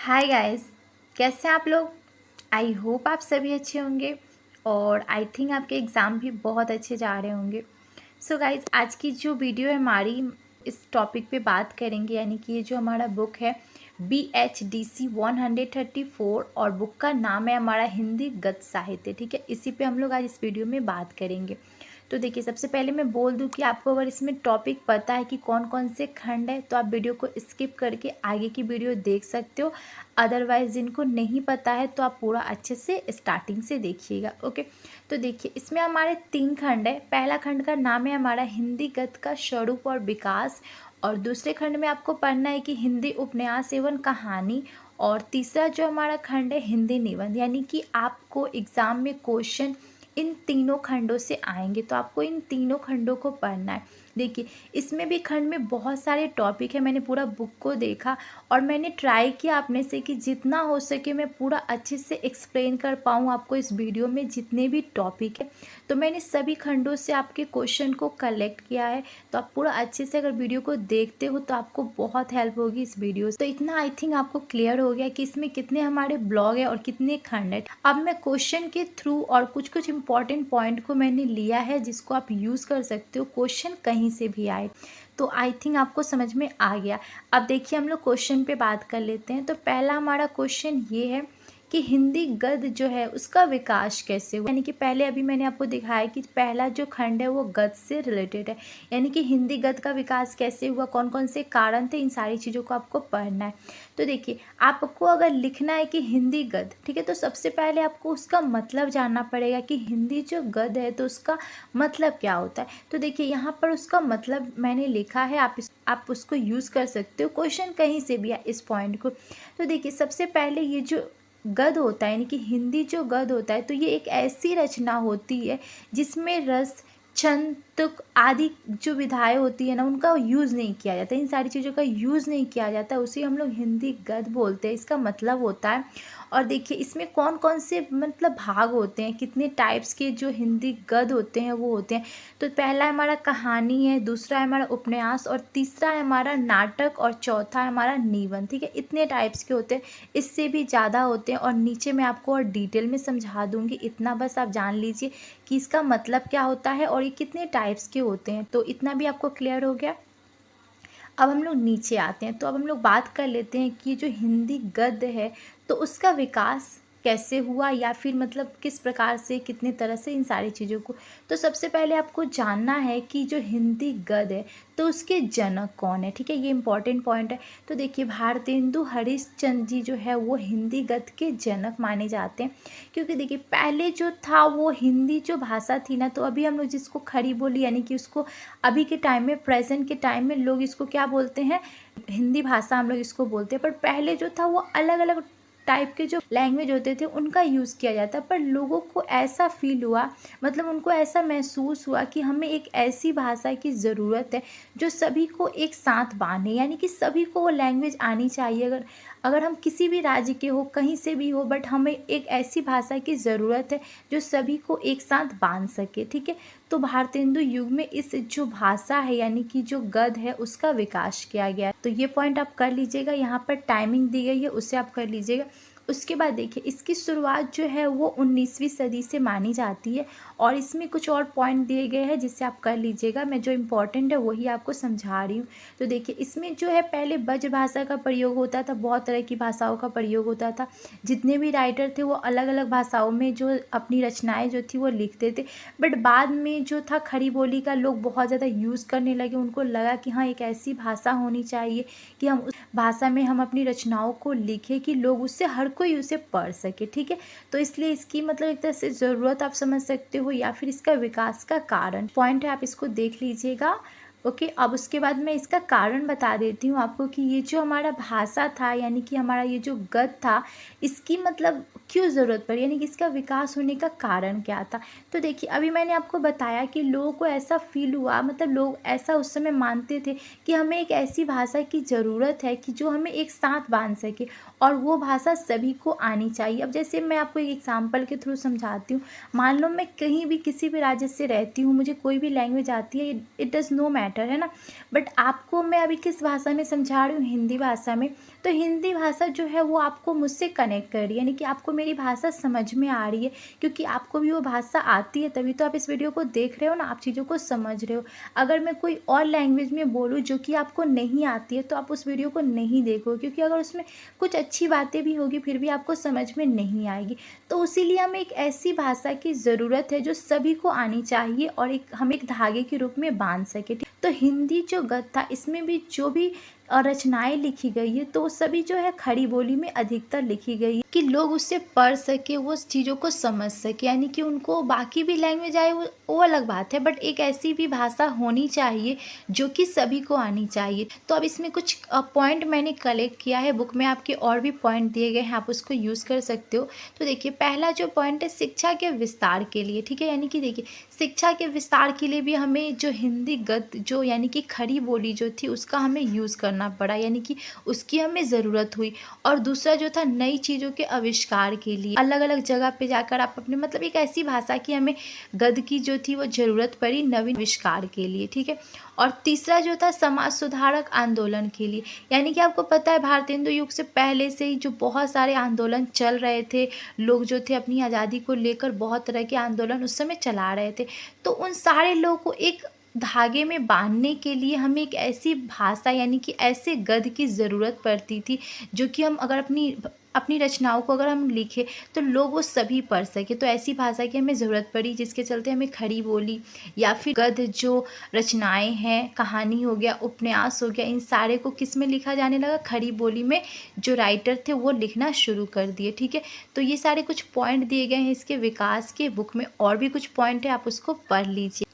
Hi guys, कैसे हैं आप लोग। आई होप आप सभी अच्छे होंगे और आई थिंक आपके एग्ज़ाम भी बहुत अच्छे जा रहे होंगे। सो गाइस, आज की जो वीडियो है हमारी इस टॉपिक पे बात करेंगे, यानी कि ये जो हमारा बुक है BHDC 134 और बुक का नाम है हमारा हिंदी गद्य साहित्य। ठीक है, इसी पे हम लोग आज इस वीडियो में बात करेंगे। तो देखिए, सबसे पहले मैं बोल दूं कि आपको अगर इसमें टॉपिक पता है कि कौन कौन से खंड है तो आप वीडियो को स्किप करके आगे की वीडियो देख सकते हो। अदरवाइज़ जिनको नहीं पता है तो आप पूरा अच्छे से स्टार्टिंग से देखिएगा। ओके, तो देखिए, इसमें हमारे 3 खंड है। पहला खंड का नाम है हमारा हिंदी गद्य का स्वरूप और विकास, और दूसरे खंड में आपको पढ़ना है कि हिंदी उपन्यास एवं कहानी, और तीसरा जो हमारा खंड है हिंदी निबंध। यानी कि आपको एग्ज़ाम में क्वेश्चन इन तीनों खंडों से आएंगे, तो आपको इन तीनों खंडों को पढ़ना है। देखिए, इसमें भी खंड में बहुत सारे टॉपिक है। मैंने पूरा बुक को देखा और मैंने ट्राई किया अपने से कि जितना हो सके मैं पूरा अच्छे से एक्सप्लेन कर पाऊँ आपको इस वीडियो में जितने भी टॉपिक है। तो मैंने सभी खंडों से आपके क्वेश्चन को कलेक्ट किया है। तो आप पूरा अच्छे से अगर वीडियो को देखते हो तो आपको बहुत हेल्प होगी इस वीडियो से। तो इतना आई थिंक आपको क्लियर हो गया कि इसमें कितने हमारे ब्लॉग है और कितने खंड है। अब मैं क्वेश्चन के थ्रू और कुछ कुछ इंपॉर्टेंट पॉइंट को मैंने लिया है जिसको आप यूज़ कर सकते हो, क्वेश्चन कहीं से भी आए। तो आई थिंक आपको समझ में आ गया। अब देखिए, हम लोग क्वेश्चन पे बात कर लेते हैं। तो पहला हमारा क्वेश्चन ये है कि हिंदी गद्य जो है उसका विकास कैसे हुआ। यानी कि पहले अभी मैंने आपको दिखाया कि पहला जो खंड है वो गद्य से रिलेटेड है, यानी कि हिंदी गद्य का विकास कैसे हुआ, कौन कौन से कारण थे, इन सारी चीज़ों को आपको पढ़ना है। तो देखिए, आपको अगर लिखना है कि हिंदी गद्य, ठीक है, तो सबसे पहले आपको उसका मतलब जानना पड़ेगा कि हिंदी जो गद्य है तो उसका मतलब क्या होता है। तो देखिए, यहाँ पर उसका मतलब मैंने लिखा है, आप उसको यूज़ कर सकते हो, क्वेश्चन कहीं से भी है इस पॉइंट को। तो देखिए, सबसे पहले ये जो गद्य होता है, यानी कि हिंदी जो गद्य होता है, तो ये एक ऐसी रचना होती है जिसमें रस, छंद, तुक आदि जो विधाएं होती है ना, उनका यूज़ नहीं किया जाता, इन सारी चीज़ों का यूज़ नहीं किया जाता, उसे हम लोग हिंदी गद्य बोलते हैं। इसका मतलब होता है। और देखिए, इसमें कौन कौन से मतलब भाग होते हैं, कितने टाइप्स के जो हिंदी गद्य होते हैं वो होते हैं। तो पहला हमारा कहानी है, दूसरा है हमारा उपन्यास, और तीसरा है हमारा नाटक, और चौथा है हमारा निबंध। ठीक है, इतने टाइप्स के होते हैं, इससे भी ज़्यादा होते हैं। और नीचे मैं आपको और डिटेल में समझा दूंगी, इतना बस आप जान लीजिए कि इसका मतलब क्या होता है और ये कितने टाइप्स के होते हैं। तो इतना भी आपको क्लियर हो गया। अब हम लोग नीचे आते हैं, तो अब हम लोग बात कर लेते हैं कि जो हिंदी गद्य है तो उसका विकास कैसे हुआ, या फिर मतलब किस प्रकार से, कितने तरह से, इन सारी चीज़ों को। तो सबसे पहले आपको जानना है कि जो हिंदी गद्य है तो उसके जनक कौन है। ठीक है, ये इंपॉर्टेंट पॉइंट है। तो देखिए, भारतेंदु हरिश्चंद्र जी जो है वो हिंदी गद्य के जनक माने जाते हैं, क्योंकि देखिए, पहले जो था वो हिंदी जो भाषा थी ना, तो अभी हम लोग जिसको खड़ी बोली, यानी कि उसको अभी के टाइम में, प्रेजेंट के टाइम में लोग इसको क्या बोलते हैं, हिंदी भाषा हम लोग इसको बोलते हैं। पर पहले जो था वो अलग अलग टाइप के जो लैंग्वेज होते थे उनका यूज़ किया जाता, पर लोगों को ऐसा फील हुआ, मतलब उनको ऐसा महसूस हुआ कि हमें एक ऐसी भाषा की ज़रूरत है जो सभी को एक साथ बांधे, यानी कि सभी को वो लैंग्वेज आनी चाहिए। अगर अगर हम किसी भी राज्य के हो, कहीं से भी हो, बट हमें एक ऐसी भाषा की ज़रूरत है जो सभी को एक साथ बांध सके। ठीक है, तो भारतेंदु युग में इस जो भाषा है, यानी कि जो गद्य है, उसका विकास किया गया। तो ये पॉइंट आप कर लीजिएगा, यहाँ पर टाइमिंग दी गई है उससे आप कर लीजिएगा। उसके बाद देखिए, इसकी शुरुआत जो है वो 19वीं सदी से मानी जाती है, और इसमें कुछ और पॉइंट दिए गए हैं जिससे आप कर लीजिएगा। मैं जो इम्पोर्टेंट है वही आपको समझा रही हूँ। तो देखिए, इसमें जो है पहले ब्रज भाषा का प्रयोग होता था, बहुत तरह की भाषाओं का प्रयोग होता था। जितने भी राइटर थे वो अलग अलग भाषाओं में जो अपनी रचनाएं जो थी वो लिखते थे। बट बाद में जो था खड़ी बोली का लोग बहुत ज़्यादा यूज़ करने लगे। उनको लगा कि हाँ, एक ऐसी भाषा होनी चाहिए कि हम उस भाषा में हम अपनी रचनाओं को लिखें कि लोग उससे, हर कोई उसे पढ़ सके। ठीक है, तो इसलिए इसकी मतलब एक तरह से ज़रूरत आप समझ सकते हो, या फिर इसका विकास का कारण पॉइंट है, आप इसको देख लीजिएगा। ओके, अब उसके बाद मैं इसका कारण बता देती हूँ आपको कि ये जो हमारा भाषा था, यानी कि हमारा ये जो गद्य था, इसकी मतलब क्यों ज़रूरत पड़ी, यानी कि इसका विकास होने का कारण क्या था। तो देखिए, अभी मैंने आपको बताया कि लोगों को ऐसा फील हुआ, मतलब लोग ऐसा उस समय मानते थे कि हमें एक ऐसी भाषा की ज़रूरत है कि जो हमें एक साथ बांध सके, और वो भाषा सभी को आनी चाहिए। अब जैसे मैं आपको एक एग्जांपल के थ्रू समझाती हूँ। मान लो मैं कहीं भी किसी भी राज्य से रहती हूँ, मुझे कोई भी लैंग्वेज आती है, इट डज़ नो मैटर, है ना। बट आपको मैं अभी किस भाषा में समझा रही हूँ, हिंदी भाषा में। तो हिंदी भाषा जो है वो आपको मुझसे कनेक्ट कर रही है, यानी कि आपको मेरी भाषा समझ में आ रही है, क्योंकि आपको भी वो भाषा आती है, तभी तो आप इस वीडियो को देख रहे हो ना, आप चीज़ों को समझ रहे हो। अगर मैं कोई और लैंग्वेज में बोलूँ जो कि आपको नहीं आती है, तो आप उस वीडियो को नहीं देखो, क्योंकि अगर उसमें कुछ अच्छी बातें भी होगी फिर भी आपको समझ में नहीं आएगी। तो इसीलिए हमें एक ऐसी भाषा की ज़रूरत है जो सभी को आनी चाहिए और हम एक धागे के रूप में बांध सके। तो हिंदी जो गद्य था, इसमें भी जो भी रचनाएं लिखी गई है, तो सभी जो है खड़ी बोली में अधिकतर लिखी गई है कि लोग उससे पढ़ सके, वो चीज़ों को समझ सके। यानी कि उनको बाकी भी लैंग्वेज आए वो अलग बात है, बट एक ऐसी भी भाषा होनी चाहिए जो कि सभी को आनी चाहिए। तो अब इसमें कुछ पॉइंट मैंने कलेक्ट किया है, बुक में आपके और भी पॉइंट दिए गए हैं, आप उसको यूज़ कर सकते हो। तो देखिए, पहला जो पॉइंट है शिक्षा के विस्तार के लिए, ठीक है। यानी कि देखिए, शिक्षा के विस्तार के लिए भी हमें जो हिंदी गद्य जो यानी कि खड़ी बोली जो थी उसका हमें यूज़ करना पड़ा, यानी कि उसकी हमें ज़रूरत हुई। और दूसरा जो था नई चीज़ों के आविष्कार के लिए, अलग अलग जगह पे जाकर आप अपने मतलब एक ऐसी भाषा की हमें गद्य की जो थी वो ज़रूरत पड़ी नवीन आविष्कार के लिए, ठीक है। और तीसरा जो था समाज सुधारक आंदोलन के लिए, यानी कि आपको पता है भारतेंदु युग से पहले से ही जो बहुत सारे आंदोलन चल रहे थे, लोग जो थे अपनी आज़ादी को लेकर बहुत तरह के आंदोलन उस समय चला रहे थे। तो उन सारे लोगों को एक धागे में बांधने के लिए हमें एक ऐसी भाषा यानी कि ऐसे गद्य की ज़रूरत पड़ती थी जो कि हम अगर अपनी रचनाओं को अगर हम लिखें तो लोग वो सभी पढ़ सके। तो ऐसी भाषा की हमें ज़रूरत पड़ी, जिसके चलते हमें खड़ी बोली या फिर गद्य जो रचनाएं हैं, कहानी हो गया, उपन्यास हो गया, इन सारे को किस में लिखा जाने लगा, खड़ी बोली में जो राइटर थे वो लिखना शुरू कर दिए, ठीक है। तो ये सारे कुछ पॉइंट दिए गए हैं इसके विकास के, बुक में और भी कुछ पॉइंट है, आप उसको पढ़ लीजिए।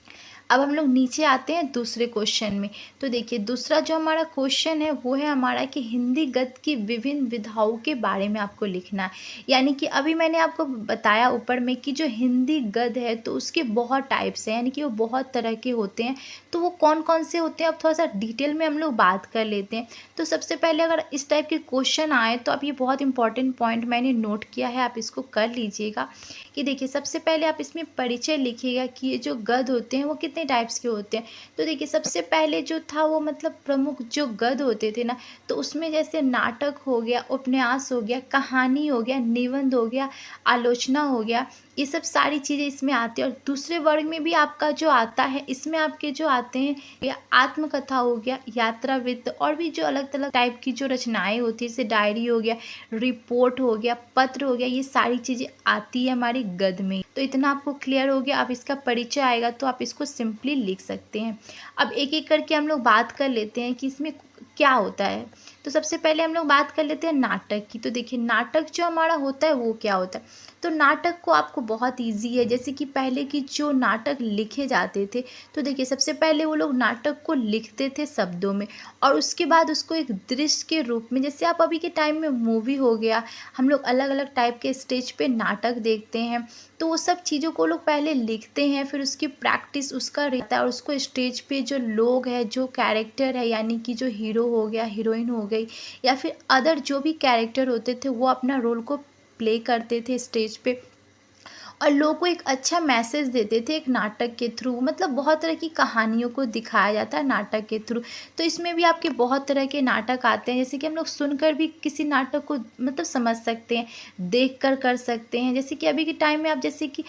अब हम लोग नीचे आते हैं दूसरे क्वेश्चन में। तो देखिए, दूसरा जो हमारा क्वेश्चन है वो है हमारा कि हिंदी गद्य की विभिन्न विधाओं के बारे में आपको लिखना है। यानी कि अभी मैंने आपको बताया ऊपर में कि जो हिंदी गद्य है तो उसके बहुत टाइप्स हैं, यानी कि वो बहुत तरह के होते हैं। तो वो कौन कौन से होते हैं अब थोड़ा सा डिटेल में हम लोग बात कर लेते हैं। तो सबसे पहले अगर इस टाइप के क्वेश्चन आए तो आप ये बहुत इंपॉर्टेंट पॉइंट मैंने नोट किया है, आप इसको कर लीजिएगा। कि देखिए, सबसे पहले आप इसमें परिचय लिखिएगा कि ये जो गद्य होते हैं वो कितने टाइप्स के होते हैं। तो देखिए, सबसे पहले जो था वो मतलब प्रमुख जो गद्य होते थे ना, तो उसमें जैसे नाटक हो गया, उपन्यास हो गया, कहानी हो गया, निबंध हो गया, आलोचना हो गया, ये सब सारी चीज़ें इसमें आती हैं। और दूसरे वर्ग में भी आपका जो आता है, इसमें आपके जो आते हैं या आत्मकथा हो गया, यात्रा वृत्त, और भी जो अलग अलग टाइप की जो रचनाएं होती है, जैसे डायरी हो गया, रिपोर्ट हो गया, पत्र हो गया, ये सारी चीज़ें आती है हमारी गद्य में। तो इतना आपको क्लियर हो गया। अब इसका परिचय आएगा तो आप इसको सिंपली लिख सकते हैं। अब एक एक करके हम लोग बात कर लेते हैं कि इसमें क्या होता है। तो सबसे पहले हम लोग बात कर लेते हैं नाटक की। तो देखिए, नाटक जो हमारा होता है वो क्या होता है। तो नाटक को आपको बहुत इजी है, जैसे कि पहले की जो नाटक लिखे जाते थे, तो देखिए सबसे पहले वो लोग नाटक को लिखते थे शब्दों में, और उसके बाद उसको एक दृश्य के रूप में, जैसे आप अभी के टाइम में मूवी हो गया, हम लोग अलग अलग टाइप के स्टेज पे नाटक देखते हैं, तो वो सब चीज़ों को लोग पहले लिखते हैं, फिर उसकी प्रैक्टिस उसका रहता है, और उसको स्टेज पे जो लोग हैं, जो कैरेक्टर है, यानी कि जो हीरो हो गया, हीरोइन हो गई, या फिर अदर जो भी कैरेक्टर होते थे, वो अपना रोल को प्ले करते थे स्टेज पे, और लोगों को एक अच्छा मैसेज देते थे एक नाटक के थ्रू। मतलब बहुत तरह की कहानियों को दिखाया जाता है नाटक के थ्रू। तो इसमें भी आपके बहुत तरह के नाटक आते हैं, जैसे कि हम लोग सुनकर भी किसी नाटक को मतलब समझ सकते हैं, देख कर सकते हैं। जैसे कि अभी के टाइम में आप जैसे कि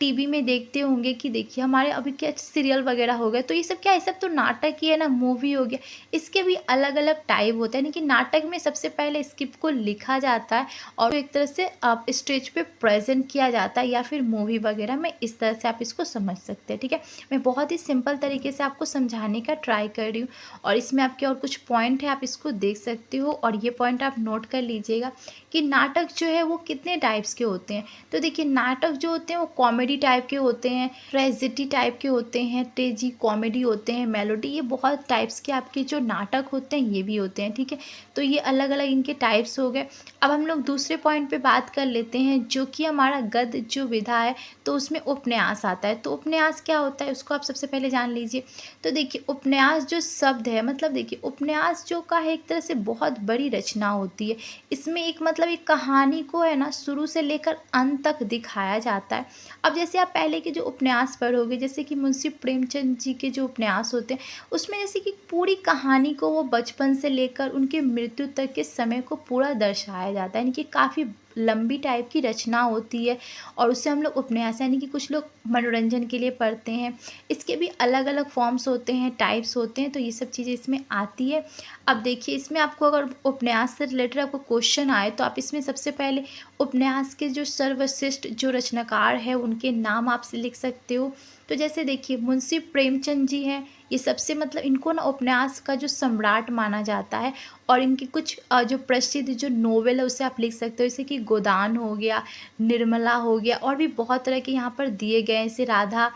टीवी में देखते होंगे कि देखिए हमारे अभी क्या सीरियल वगैरह हो गए, तो ये सब क्या, ये सब तो नाटक ही है ना, मूवी हो गया। इसके भी अलग अलग टाइप होता है, यानी कि नाटक में सबसे पहले स्क्रिप्ट को लिखा जाता है और एक तरह से स्टेज पे प्रेजेंट किया जाता है, या फिर मूवी वगैरह में। इस तरह से आप इसको समझ सकते हैं, ठीक है। मैं बहुत ही सिंपल तरीके से आपको समझाने का ट्राई कर रही हूँ, और इसमें आपके और कुछ पॉइंट है, आप इसको देख सकते हो, और ये पॉइंट आप नोट कर लीजिएगा कि नाटक जो है वो कितने टाइप्स के होते हैं। तो देखिए, नाटक जो होते हैं वो कॉमेडी टाइप के होते हैं, ट्रेजिडी टाइप के होते हैं, ट्रेजी कॉमेडी होते हैं, मेलोडी, ये बहुत टाइप्स के आपके जो नाटक होते हैं ये भी होते हैं, ठीक है। तो ये अलग अलग इनके टाइप्स हो गए। अब हम लोग दूसरे पॉइंट पे बात कर लेते हैं, जो कि हमारा गद्य जो विधा है तो उसमें उपन्यास आता है। तो उपन्यास क्या होता है उसको आप सबसे पहले जान लीजिए। तो देखिए उपन्यास जो शब्द है मतलब देखिए उपन्यास जो का है एक तरह से बहुत बड़ी रचना होती है। इसमें एक मतलब एक कहानी को है ना शुरू से लेकर अंत तक दिखाया जाता है। अब जैसे आप पहले के जो उपन्यास पढ़ोगे जैसे कि मुंशी प्रेमचंद जी के जो उपन्यास होते हैं उसमें जैसे कि पूरी कहानी को वो बचपन से लेकर उनके मृत्यु तक के समय को पूरा दर्शाया जाता है, यानी कि काफ़ी लंबी टाइप की रचना होती है और उससे हम लोग उपन्यास यानी कि कुछ लोग मनोरंजन के लिए पढ़ते हैं। इसके भी अलग अलग फॉर्म्स होते हैं, टाइप्स होते हैं, तो ये सब चीज़ें इसमें आती है। अब देखिए इसमें आपको अगर उपन्यास से रिलेटेड आपको क्वेश्चन आए तो आप इसमें सबसे पहले उपन्यास के जो सर्वश्रेष्ठ जो रचनाकार है उनके नाम आप लिख सकते हो। तो जैसे देखिए मुंशी प्रेमचंद जी हैं, ये सबसे मतलब इनको ना उपन्यास का जो सम्राट माना जाता है और इनके कुछ जो प्रसिद्ध जो नोवेल है उसे आप लिख सकते हो, जैसे कि गोदान हो गया, निर्मला हो गया और भी बहुत तरह के यहाँ पर दिए गए हैं, जैसे राधा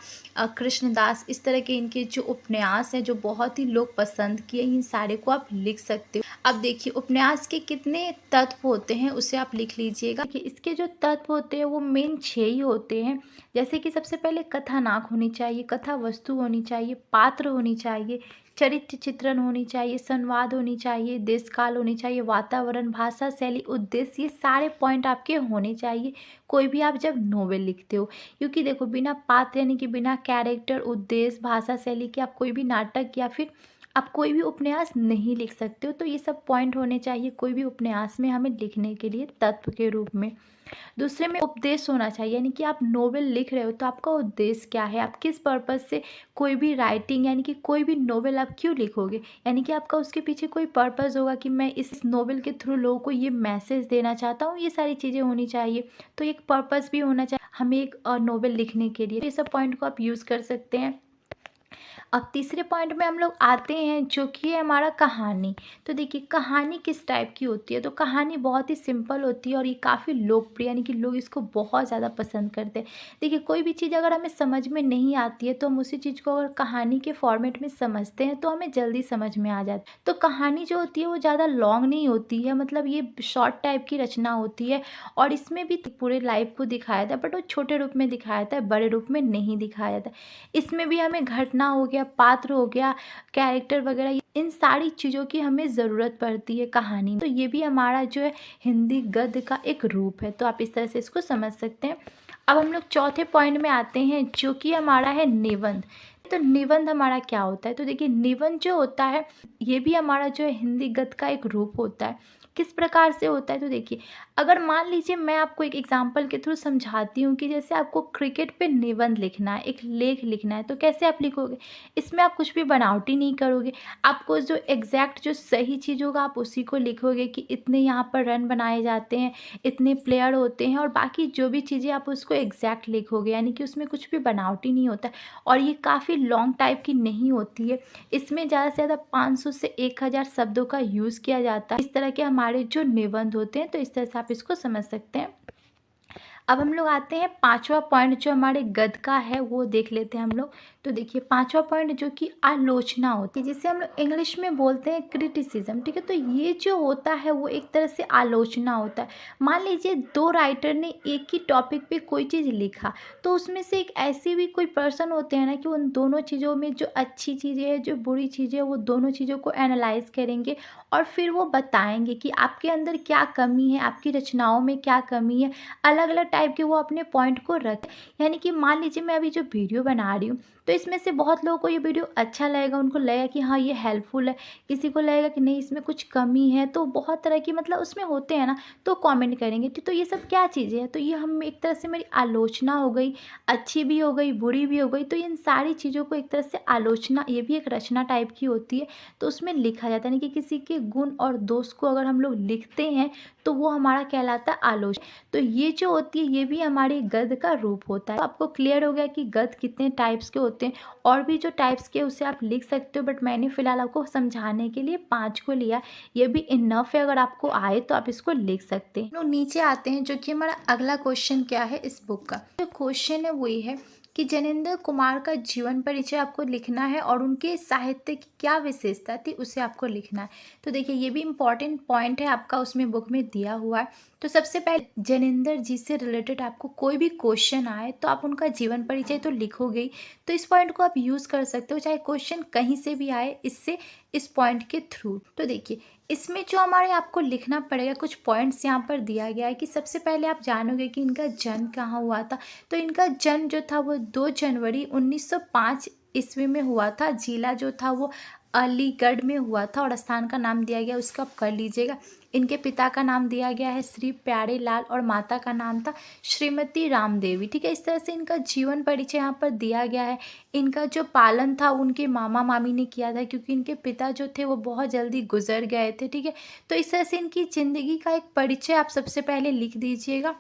कृष्णदास, इस तरह के इनके जो उपन्यास हैं जो बहुत ही लोग पसंद किए, इन सारे को आप लिख सकते हो। अब देखिए उपन्यास के कितने तत्व होते हैं उसे आप लिख लीजिएगा कि इसके जो तत्व होते हैं वो मेन 6 ही होते हैं। जैसे कि सबसे पहले कथानक होनी चाहिए, कथा वस्तु होनी चाहिए, पात्र होनी चाहिए, चरित्र चित्रण होनी चाहिए, संवाद होनी चाहिए, देश काल होनी चाहिए, वातावरण, भाषा शैली, उद्देश्य, ये सारे पॉइंट आपके होने चाहिए कोई भी आप जब नोवेल लिखते हो। क्योंकि देखो बिना पात्र यानी कि बिना कैरेक्टर, उद्देश्य, भाषा शैली के आप कोई भी नाटक या फिर आप कोई भी उपन्यास नहीं लिख सकते हो। तो ये सब पॉइंट होने चाहिए कोई भी उपन्यास में हमें लिखने के लिए तत्व के रूप में। दूसरे में उद्देश्य होना चाहिए, यानी कि आप नोवेल लिख रहे हो तो आपका उद्देश्य क्या है, आप किस पर्पज़ से कोई भी राइटिंग यानी कि कोई भी नोवेल आप क्यों लिखोगे, यानी कि आपका उसके पीछे कोई पर्पज़ होगा कि मैं इस नोवेल के थ्रू लोगों को ये मैसेज देना चाहता हूँ, ये सारी चीज़ें होनी चाहिए। तो एक पर्पज़ भी होना चाहिए हमें एक नोवेल लिखने के लिए। तो ये सब पॉइंट को आप यूज़ कर सकते हैं। अब तीसरे पॉइंट में हम लोग आते हैं जो कि है हमारा कहानी। तो देखिए कहानी किस टाइप की होती है, तो कहानी बहुत ही सिंपल होती है और ये काफ़ी लोकप्रिय यानी कि लोग इसको बहुत ज़्यादा पसंद करते हैं। देखिए कोई भी चीज़ अगर हमें समझ में नहीं आती है तो हम उसी चीज़ को अगर कहानी के फॉर्मेट में समझते हैं तो हमें जल्दी समझ में आ जाता है। तो कहानी जो होती है वो ज़्यादा लॉन्ग नहीं होती है, मतलब ये शॉर्ट टाइप की रचना होती है और इसमें भी पूरे लाइफ को दिखाया था, बट वो छोटे रूप में दिखाया था, बड़े रूप में नहीं दिखाया था। इसमें भी हमें घटना हो गया, पात्र हो गया, कैरेक्टर वगैरह, इन सारी चीज़ों की हमें ज़रूरत पड़ती है कहानी में। तो ये भी हमारा जो है हिंदी गद्य का एक रूप है, तो आप इस तरह से इसको समझ सकते हैं। अब हम लोग चौथे पॉइंट में आते हैं जो कि हमारा है निबंध। तो निबंध हमारा क्या होता है, तो देखिए निबंध जो होता है ये भी हमारा जो है हिंदी गद्य का एक रूप होता है। किस प्रकार से होता है, तो देखिए अगर मान लीजिए मैं आपको एक एग्जांपल के थ्रू समझाती हूँ कि जैसे आपको क्रिकेट पे निबंध लिखना है, एक लेख लिखना है, तो कैसे आप लिखोगे। इसमें आप कुछ भी बनावटी नहीं करोगे, आपको जो एग्जैक्ट जो सही चीज़ होगा आप उसी को लिखोगे कि इतने यहाँ पर रन बनाए जाते हैं, इतने प्लेयर होते हैं और बाकी जो भी चीज़ें आप उसको एग्जैक्ट लिखोगे, यानी कि उसमें कुछ भी बनावटी नहीं होता और ये काफ़ी लॉन्ग टाइप की नहीं होती है। इसमें ज़्यादा से ज़्यादा 500 से 1000 शब्दों का यूज़ किया जाता है। इस तरह के हमारे जो निबंध होते हैं, तो इस तरह से आप इसको समझ सकते हैं। अब हम लोग आते हैं पांचवा पॉइंट जो हमारे गद्य का है वो देख लेते हैं हम लोग। तो देखिए पांचवा पॉइंट जो कि आलोचना होती है, जिसे हम लोग इंग्लिश में बोलते हैं क्रिटिसिज्म, ठीक है। तो ये जो होता है वो एक तरह से आलोचना होता है। मान लीजिए दो राइटर ने एक ही टॉपिक पे कोई चीज़ लिखा, तो उसमें से एक ऐसी भी कोई पर्सन होते हैं ना कि उन दोनों चीज़ों में जो अच्छी चीज़ें हैं जो बुरी चीज़ें हैं वो दोनों चीज़ों को एनालाइज करेंगे और फिर वो बताएंगे कि आपके अंदर क्या कमी है, आपकी रचनाओं में क्या कमी है। अलग अलग टाइप के वो अपने पॉइंट को रख, यानी कि मान लीजिए मैं अभी जो वीडियो बना रही हूँ तो इसमें से बहुत लोगों को ये वीडियो अच्छा लगेगा, उनको लगेगा कि हाँ ये हेल्पफुल है, किसी को लगेगा कि नहीं इसमें कुछ कमी है, तो बहुत तरह की मतलब उसमें होते हैं ना, तो कमेंट करेंगे। तो ये सब क्या चीज़ें हैं, तो ये हम एक तरह से मेरी आलोचना हो गई, अच्छी भी हो गई, बुरी भी हो गई। तो इन सारी चीज़ों को एक तरह से आलोचना, ये भी एक रचना टाइप की होती है, तो उसमें लिखा जाता है, यानी कि किसी के गुण और दोष को अगर हम लोग लिखते हैं तो वो हमारा कहलाता है आलोचना। तो ये जो होती है ये भी हमारे गद्य का रूप होता है। तो आपको क्लियर हो गया कि गद्य कितने टाइप्स के होते हैं, और भी जो टाइप्स के उसे आप लिख सकते हो, बट मैंने फिलहाल आपको समझाने के लिए 5 को लिया। ये भी इनफ है, अगर आपको आए तो आप इसको लिख सकते हैं। लोग नीचे आते हैं जो कि हमारा अगला क्वेश्चन क्या है इस बुक का। जो क्वेश्चन है वो ये है कि जनेंद्र कुमार का जीवन परिचय आपको लिखना है और उनके साहित्य की क्या विशेषता थी उसे आपको लिखना है। तो देखिए ये भी इम्पॉर्टेंट पॉइंट है आपका, उसमें बुक में दिया हुआ है। तो सबसे पहले जनेंद्र जी से रिलेटेड आपको कोई भी क्वेश्चन आए तो आप उनका जीवन परिचय तो लिखोगे ही। तो इस पॉइंट को आप यूज़ कर सकते हो, चाहे क्वेश्चन कहीं से भी आए, इससे इस पॉइंट के थ्रू। तो देखिए इसमें जो हमारे आपको लिखना पड़ेगा, कुछ पॉइंट्स यहाँ पर दिया गया है कि सबसे पहले आप जानोगे कि इनका जन्म कहाँ हुआ था। तो इनका जन्म जो था वो 2 जनवरी 1905 ईस्वी में हुआ था। जिला जो था वो अलीगढ़ में हुआ था और स्थान का नाम दिया गया उसका आप कर लीजिएगा। इनके पिता का नाम दिया गया है श्री प्यारे लाल और माता का नाम था श्रीमती रामदेवी। ठीक है, इस तरह से इनका जीवन परिचय यहाँ पर दिया गया है। इनका जो पालन था उनके मामा मामी ने किया था, क्योंकि इनके पिता जो थे वो बहुत जल्दी गुजर गए थे। ठीक है, तो इस तरह से इनकी ज़िंदगी का एक परिचय आप सबसे पहले लिख दीजिएगा।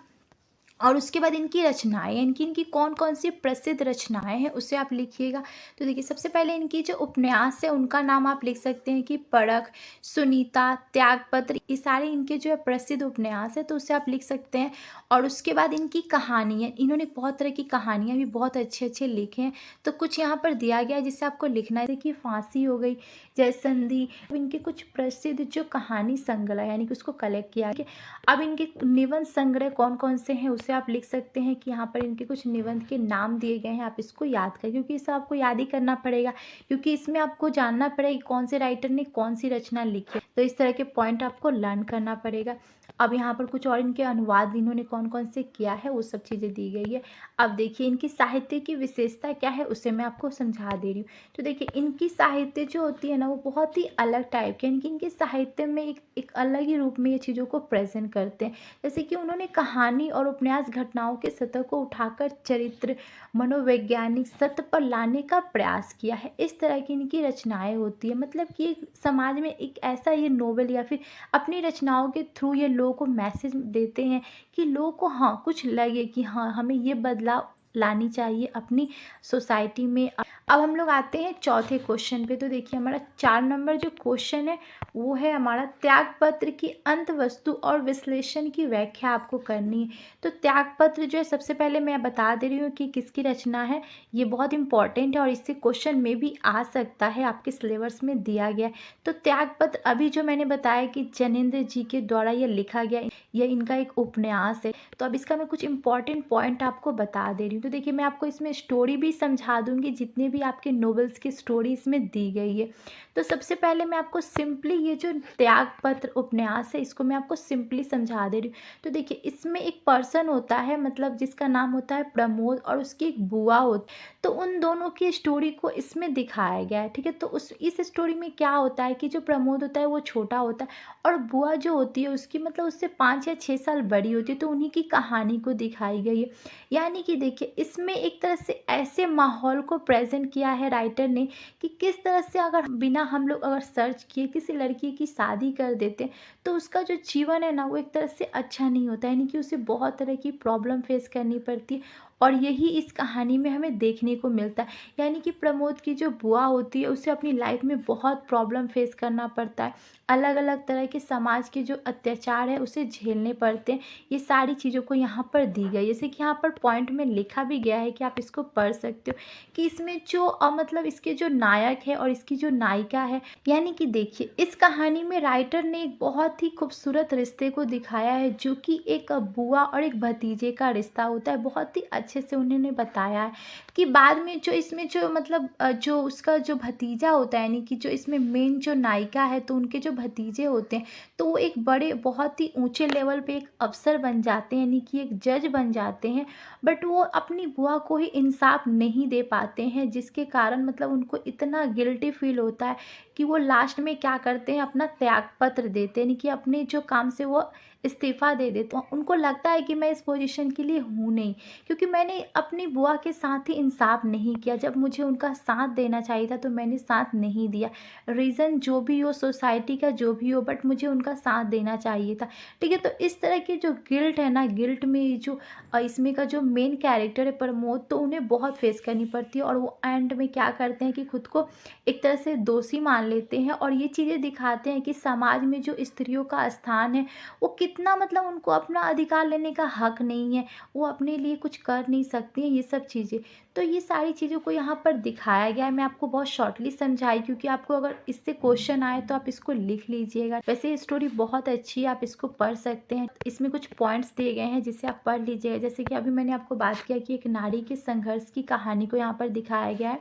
और उसके बाद इनकी रचनाएं, इनकी इनकी कौन कौन सी प्रसिद्ध रचनाएं हैं उसे आप लिखिएगा। तो देखिए सबसे पहले इनकी जो उपन्यास है उनका नाम आप लिख सकते हैं कि परख, सुनीता, त्यागपत्र, ये सारे इनके जो है प्रसिद्ध उपन्यास है, तो उसे आप लिख सकते हैं। और उसके बाद इनकी कहानी है, इन्होंने बहुत तरह की कहानियाँ भी बहुत अच्छे अच्छे लिखे हैं। तो कुछ यहाँ पर दिया गया है जिससे आपको लिखना है। देखिए फांसी हो गई, जयसंधि, इनके कुछ प्रसिद्ध जो कहानी संग्रह यानी कि उसको कलेक्ट किया है। अब इनके निबंध संग्रह कौन कौन से हैं उसे आप लिख सकते हैं कि यहाँ पर इनके कुछ निबंध के नाम दिए गए हैं, आप इसको याद करें, क्योंकि इसे आपको याद ही करना पड़ेगा, क्योंकि इसमें आपको जानना पड़ेगा कि कौन से राइटर ने कौन सी रचना लिखी है। तो इस तरह के पॉइंट आपको लर्न करना पड़ेगा। अब यहाँ पर कुछ और इनके अनुवाद इन्होंने कौन कौन से किया है वो सब चीज़ें दी गई है। अब देखिए इनकी साहित्य की विशेषता क्या है उसे मैं आपको समझा दे रही हूँ। तो देखिए इनकी साहित्य जो होती है ना वो बहुत ही अलग टाइप की, यानी कि इनके साहित्य में एक अलग ही रूप में ये चीज़ों को प्रेजेंट करते हैं। जैसे कि उन्होंने कहानी और उपन्यास घटनाओं के सतह को उठाकर चरित्र, मनोवैज्ञानिक सत्य पर लाने का प्रयास किया है। इस तरह की इनकी रचनाएं होती है, मतलब कि समाज में एक ऐसा ये नोवेल या फिर अपनी रचनाओं के थ्रू ये लोगों को मैसेज देते हैं कि लोगों को हाँ कुछ लगे कि हाँ हमें ये बदलाव लानी चाहिए अपनी सोसाइटी में। अब हम लोग आते हैं चौथे क्वेश्चन पे। तो देखिए हमारा 4 नंबर जो क्वेश्चन है वो है हमारा त्यागपत्र की अंत वस्तु और विश्लेषण की व्याख्या आपको करनी है। तो त्यागपत्र जो है सबसे पहले मैं बता दे रही हूँ कि किसकी रचना है, ये बहुत इंपॉर्टेंट है और इससे क्वेश्चन में भी आ सकता है, आपके सिलेबस में दिया गया है। तो त्यागपत्र अभी जो मैंने बताया कि जनेंद्र जी के द्वारा ये लिखा गया, यह इनका एक उपन्यास है। तो अब इसका मैं कुछ इंपॉर्टेंट पॉइंट आपको बता दे रही हूँ। तो देखिए मैं आपको इसमें स्टोरी भी समझा दूंगी, जितने भी आपके नॉवेल्स की स्टोरी इसमें दी गई है। तो सबसे पहले मैं आपको सिंपली ये जो त्यागपत्र उपन्यास है इसको मैं आपको सिंपली समझा दे रही हूँ। तो देखिए इसमें एक पर्सन होता है, मतलब जिसका नाम होता है प्रमोद, और उसकी एक बुआ होती है। तो उन दोनों की स्टोरी को इसमें दिखाया गया है। ठीक है, तो इस स्टोरी में क्या होता है कि जो प्रमोद होता है वो छोटा होता है और बुआ जो होती है उसकी मतलब उससे 5 या 6 साल बड़ी होती है। तो उन्हीं की कहानी को दिखाई गई है। यानी कि देखिए इसमें एक तरह से ऐसे माहौल को प्रेजेंट किया है राइटर ने कि किस तरह से अगर बिना हम लोग अगर सर्च किए किसी लड़की की शादी कर देते हैं तो उसका जो जीवन है ना वो एक तरह से अच्छा नहीं होता, यानी कि उसे बहुत तरह की प्रॉब्लम फेस करनी पड़ती है। और यही इस कहानी में हमें देखने को मिलता है। यानी कि प्रमोद की जो बुआ होती है उसे अपनी लाइफ में बहुत प्रॉब्लम फेस करना पड़ता है, अलग अलग तरह के समाज के जो अत्याचार है उसे झेलने पड़ते हैं। ये सारी चीज़ों को यहाँ पर दी गई, जैसे कि यहाँ पर पॉइंट में लिखा भी गया है कि आप इसको पढ़ सकते हो कि इसमें जो मतलब इसके जो नायक है और इसकी जो नायिका है, यानी कि देखिए इस कहानी में राइटर ने एक बहुत ही खूबसूरत रिश्ते को दिखाया है जो कि एक बुआ और एक भतीजे का रिश्ता होता है। बहुत ही अच्छे से उन्होंने बताया है कि बाद में जो इसमें जो मतलब जो उसका जो भतीजा होता है, यानी कि जो इसमें मेन जो नायिका है तो उनके जो भतीजे होते हैं तो वो एक बड़े बहुत ही ऊंचे लेवल पे एक अफसर बन जाते हैं, यानी कि एक जज बन जाते हैं। बट वो अपनी बुआ को ही इंसाफ नहीं दे पाते हैं, जिसके कारण मतलब उनको इतना गिल्टी फील होता है कि वो लास्ट में क्या करते हैं, अपना त्यागपत्र देते हैं, यानी कि अपने जो काम से वो इस्तीफ़ा दे देते हैं। उनको लगता है कि मैं इस पोजीशन के लिए हूँ नहीं, क्योंकि मैंने अपनी बुआ के साथ ही इंसाफ नहीं किया। जब मुझे उनका साथ देना चाहिए था तो मैंने साथ नहीं दिया। रीज़न जो भी हो, सोसाइटी का जो भी हो, बट मुझे उनका साथ देना चाहिए था। ठीक है, तो इस तरह की जो गिल्ट है ना, गिल्ट में जो इसमें का जो मेन कैरेक्टर है प्रमोद, तो उन्हें बहुत फेस करनी पड़ती है और वो एंड में क्या करते हैं कि खुद को एक तरह से दोषी मान लेते हैं। और ये चीज़ें दिखाते हैं कि समाज में जो स्त्रियों का स्थान है वो कितना मतलब उनको अपना अधिकार लेने का हक नहीं है, वो अपने लिए कुछ कर नहीं सकती हैं, ये सब चीज़ें। तो ये सारी चीज़ों को यहाँ पर दिखाया गया है। मैं आपको बहुत शॉर्टली समझाई, क्योंकि आपको अगर इससे क्वेश्चन आए तो आप इसको लिख लीजिएगा। वैसे ये स्टोरी बहुत अच्छी है, आप इसको पढ़ सकते हैं। इसमें कुछ पॉइंट्स दिए गए हैं जिसे आप पढ़ लीजिएगा। जैसे कि अभी मैंने आपको बात किया कि एक नारी के संघर्ष की कहानी को यहाँ पर दिखाया गया है,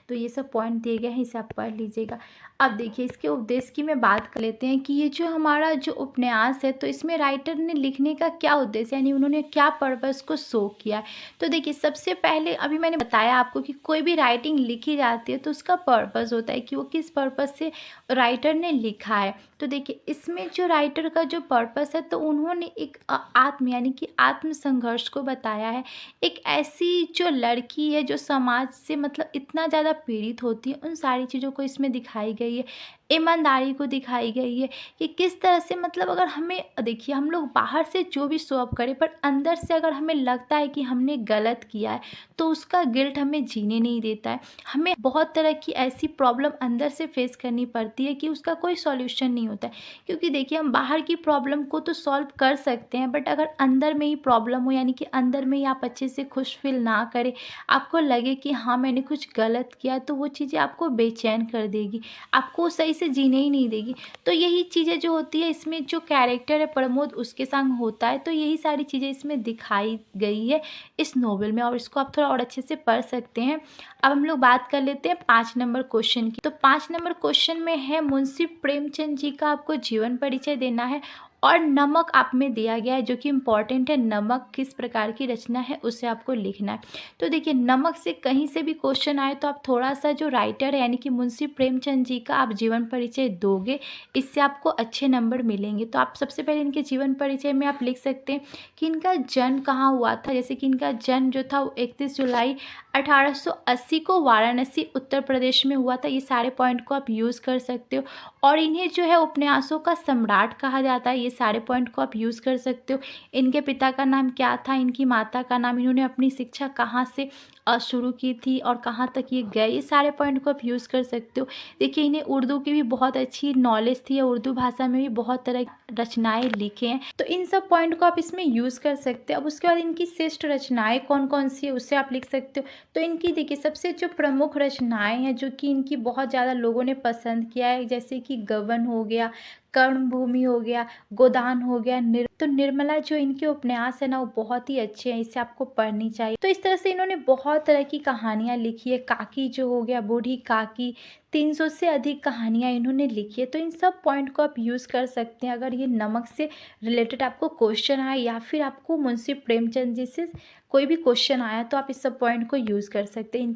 तो ये सब पॉइंट दिए गए हैं, इसे आप पढ़ लीजिएगा। अब देखिए इसके उपदेश की मैं बात कर लेते हैं कि ये जो हमारा जो उपन्यास है, तो इसमें राइटर ने लिखने का क्या उद्देश्य, यानी उन्होंने क्या पर्पस को शो किया है। तो देखिए सबसे पहले अभी मैंने बताया आपको कि कोई भी राइटिंग लिखी जाती है तो उसका पर्पस होता है कि वो किस पर्पस से राइटर ने लिखा है। तो देखिए इसमें जो राइटर का जो पर्पस है, तो उन्होंने एक आत्म यानी कि आत्म संघर्ष को बताया है। एक ऐसी जो लड़की है जो समाज से मतलब इतना ज़्यादा पीड़ित होती है, उन सारी चीज़ों को इसमें दिखाई गई है। ईमानदारी को दिखाई गई है कि किस तरह से मतलब अगर हमें देखिए हम लोग बाहर से जो भी शो अप करें, पर अंदर से अगर हमें लगता है कि हमने गलत किया है तो उसका गिल्ट हमें जीने नहीं देता है। हमें बहुत तरह की ऐसी प्रॉब्लम अंदर से फेस करनी पड़ती है कि उसका कोई सॉल्यूशन नहीं होता है। क्योंकि देखिए हम बाहर की प्रॉब्लम को तो सॉल्व कर सकते हैं, बट अगर अंदर में ही प्रॉब्लम हो, यानी कि अंदर में ही आप अच्छे से खुश फील ना करें, आपको लगे कि हाँ मैंने कुछ गलत किया, तो वो चीज़ें आपको बेचैन कर देगी, आपको सही से जीने ही नहीं देगी। तो यही चीज़ें जो होती है इसमें, जो कैरेक्टर है प्रमोद उसके संग होता है, तो यही सारी चीज़ें इसमें दिखाई गई है इस नोवेल में, और इसको आप थोड़ा और अच्छे से पढ़ सकते हैं। अब हम लोग बात कर लेते हैं 5 नंबर क्वेश्चन की। तो 5 नंबर क्वेश्चन में है, मुंशी प्रेमचंद जी का आपको जीवन परिचय देना है, और नमक आप में दिया गया है जो कि इम्पॉर्टेंट है। नमक किस प्रकार की रचना है उसे आपको लिखना है। तो देखिए नमक से कहीं से भी क्वेश्चन आए तो आप थोड़ा सा जो राइटर है यानी कि मुंशी प्रेमचंद जी का आप जीवन परिचय दोगे, इससे आपको अच्छे नंबर मिलेंगे। तो आप सबसे पहले इनके जीवन परिचय में आप लिख सकते हैं कि इनका जन्म कहाँ हुआ था। जैसे कि इनका जन्म जो था वो 31 जुलाई 1880 को वाराणसी उत्तर प्रदेश में हुआ था। ये सारे पॉइंट को आप यूज़ कर सकते हो। और इन्हें जो है उपन्यासों का सम्राट कहा जाता है, ये सारे पॉइंट को आप यूज़ कर सकते हो। इनके पिता का नाम क्या था, इनकी माता का नाम, इन्होंने अपनी शिक्षा कहाँ से शुरू की थी और कहाँ तक ये गए, ये सारे पॉइंट को आप यूज़ कर सकते हो। देखिए इन्हें उर्दू की भी बहुत अच्छी नॉलेज थी, उर्दू भाषा में भी बहुत तरह की रचनाएं लिखे हैं, तो इन सब पॉइंट को आप इसमें यूज़ कर सकते हो। अब उसके बाद इनकी श्रेष्ठ रचनाएं कौन कौन सी है उससे आप लिख सकते हो। तो इनकी देखिए सबसे जो प्रमुख रचनाएं हैं जो कि इनकी बहुत ज़्यादा लोगों ने पसंद किया है, जैसे कि गबन हो गया, कर्णभूमि हो गया, गोदान हो गया, तो निर्मला जो इनके उपन्यास है ना वो बहुत ही अच्छे हैं, इसे आपको पढ़नी चाहिए। तो इस तरह से इन्होंने बहुत तरह की कहानियाँ लिखी है। काकी जो हो गया, बूढ़ी काकी, 300 से अधिक कहानियाँ इन्होंने लिखी है। तो इन सब पॉइंट को आप यूज़ कर सकते हैं अगर ये नमक से रिलेटेड आपको क्वेश्चन आए, या फिर आपको मुंशी प्रेमचंद जी से कोई भी क्वेश्चन आया तो आप इस सब पॉइंट को यूज़ कर सकते हैं।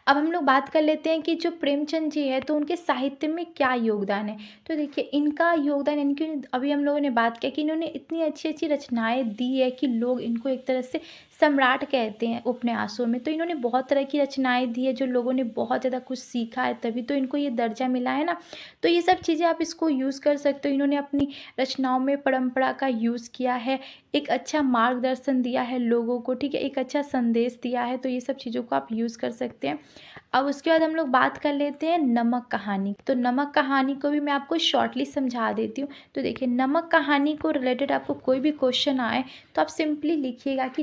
अब हम लोग बात कर लेते हैं कि जो प्रेमचंद जी है तो उनके साहित्य में क्या योगदान है। तो देखिए इनका योगदान, यानी कि अभी हम लोगों ने बात किया कि इन्होंने इतनी अच्छी अच्छी रचनाएं दी है कि लोग इनको एक तरह से सम्राट कहते हैं उपन्यासों में। तो इन्होंने बहुत तरह की रचनाएं दी है जो लोगों ने बहुत ज़्यादा कुछ सीखा है, तभी तो इनको ये दर्जा मिला है ना। तो ये सब चीज़ें आप इसको यूज़ कर सकते हो। इन्होंने अपनी रचनाओं में परंपरा का यूज़ किया है, एक अच्छा मार्गदर्शन दिया है लोगों को, ठीक है, एक अच्छा संदेश दिया है। तो ये सब चीज़ों को आप यूज़ कर सकते हैं। अब उसके बाद हम लोग बात कर लेते हैं नमक कहानी। तो नमक कहानी को भी मैं आपको शॉर्टली समझा देती हूँ। तो देखिए नमक कहानी को रिलेटेड आपको कोई भी क्वेश्चन आए तो आप सिंपली लिखिएगा कि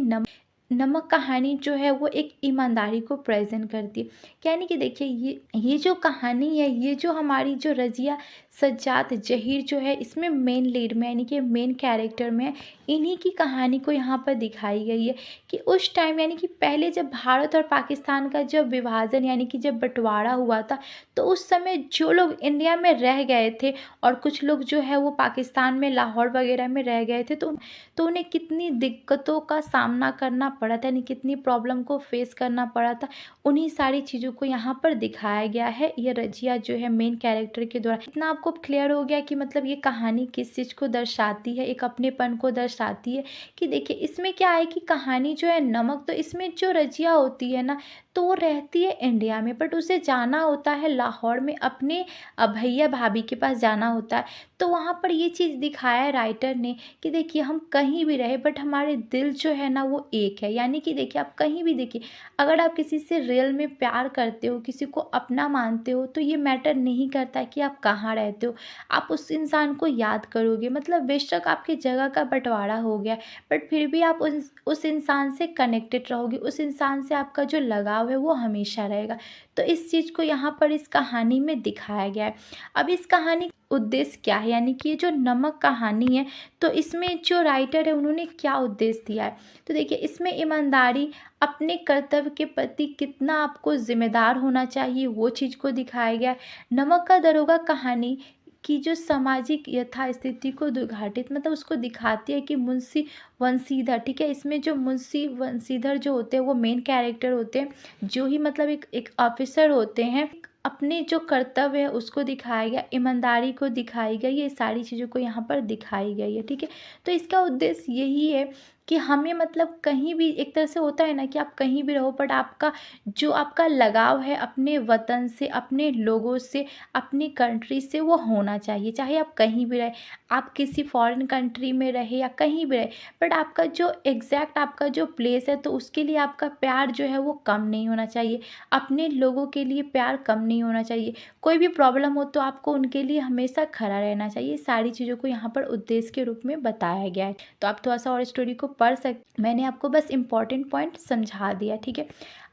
नमक कहानी जो है वो एक ईमानदारी को प्रेजेंट करती है। यानी कि देखिए ये जो कहानी है, ये जो हमारी जो रज़िया सज्जाद जहीर जो है इसमें मेन लीड में यानी कि मेन कैरेक्टर में है, इन्हीं की कहानी को यहाँ पर दिखाई गई है कि उस टाइम यानी कि पहले जब भारत और पाकिस्तान का जब विभाजन यानी कि जब बंटवारा हुआ था, तो उस समय जो लोग इंडिया में रह गए थे और कुछ लोग जो है वो पाकिस्तान में लाहौर वगैरह में रह गए थे, तो उन्हें कितनी दिक्कतों का सामना करना पड़ा था, यानी कितनी प्रॉब्लम को फेस करना पड़ा था। उन्हीं सारी चीज़ों को यहाँ पर दिखाया गया है, ये रजिया जो है मेन कैरेक्टर के द्वारा। इतना आपको क्लियर हो गया कि मतलब ये कहानी किस चीज़ को दर्शाती है, एक अपनेपन को दर्शाती है। कि देखिए इसमें क्या है कि कहानी जो है नमक, तो इसमें जो रजिया होती है ना, तो वो रहती है इंडिया में, बट उसे जाना होता है लाहौर में, अपने भैया भाभी के पास जाना होता है। तो वहाँ पर ये चीज़ दिखाया है राइटर ने कि देखिए हम कहीं भी रहे बट हमारे दिल जो है ना वो एक है। यानी कि देखिए आप कहीं भी देखिए, अगर आप किसी से रियल में प्यार करते हो, किसी को अपना मानते हो, तो ये मैटर नहीं करता कि आप कहाँ रहते हो, आप उस इंसान को याद करोगे। मतलब बेशक आपकी जगह का बँटवारा हो गया बट फिर भी आप उस इंसान से कनेक्टेड रहोगे, उस इंसान से आपका जो लगाव है वो हमेशा रहेगा। तो इस चीज़ को यहाँ पर इस कहानी में दिखाया गया है। अब इस कहानी का उद्देश्य क्या है, यानी कि ये जो नमक कहानी है, तो इसमें जो राइटर है उन्होंने क्या उद्देश्य दिया है। तो देखिए इसमें ईमानदारी, अपने कर्तव्य के प्रति कितना आपको ज़िम्मेदार होना चाहिए वो चीज़ को दिखाया गया है। नमक का दरोगा कहानी की जो सामाजिक यथास्थिति को उद्घाटित मतलब उसको दिखाती है कि मुंशी वंशीधर, ठीक है, इसमें जो मुंशी वंशीधर जो होते हैं वो मेन कैरेक्टर होते हैं, जो ही मतलब एक ऑफिसर होते हैं। अपने जो कर्तव्य है उसको दिखाया गया, ईमानदारी को दिखाई गई, ये सारी चीज़ों को यहाँ पर दिखाई गई है, ठीक है। तो इसका उद्देश्य यही है कि हमें मतलब कहीं भी एक तरह से होता है ना कि आप कहीं भी रहो बट आपका जो आपका लगाव है अपने वतन से, अपने लोगों से, अपनी कंट्री से वो होना चाहिए। चाहे आप कहीं भी रहे, आप किसी फॉरेन कंट्री में रहे या कहीं भी रहे, बट आपका जो एग्जैक्ट आपका जो प्लेस है तो उसके लिए आपका प्यार जो है वो कम नहीं होना चाहिए। अपने लोगों के लिए प्यार कम नहीं होना चाहिए। कोई भी प्रॉब्लम हो तो आपको उनके लिए हमेशा खड़ा रहना चाहिए। सारी चीज़ों को यहाँ पर उद्देश्य के रूप में बताया गया है। तो आप थोड़ा सा और स्टोरी को पढ़ सकते, मैंने आपको बस इम्पॉर्टेंट पॉइंट समझा दिया, ठीक है।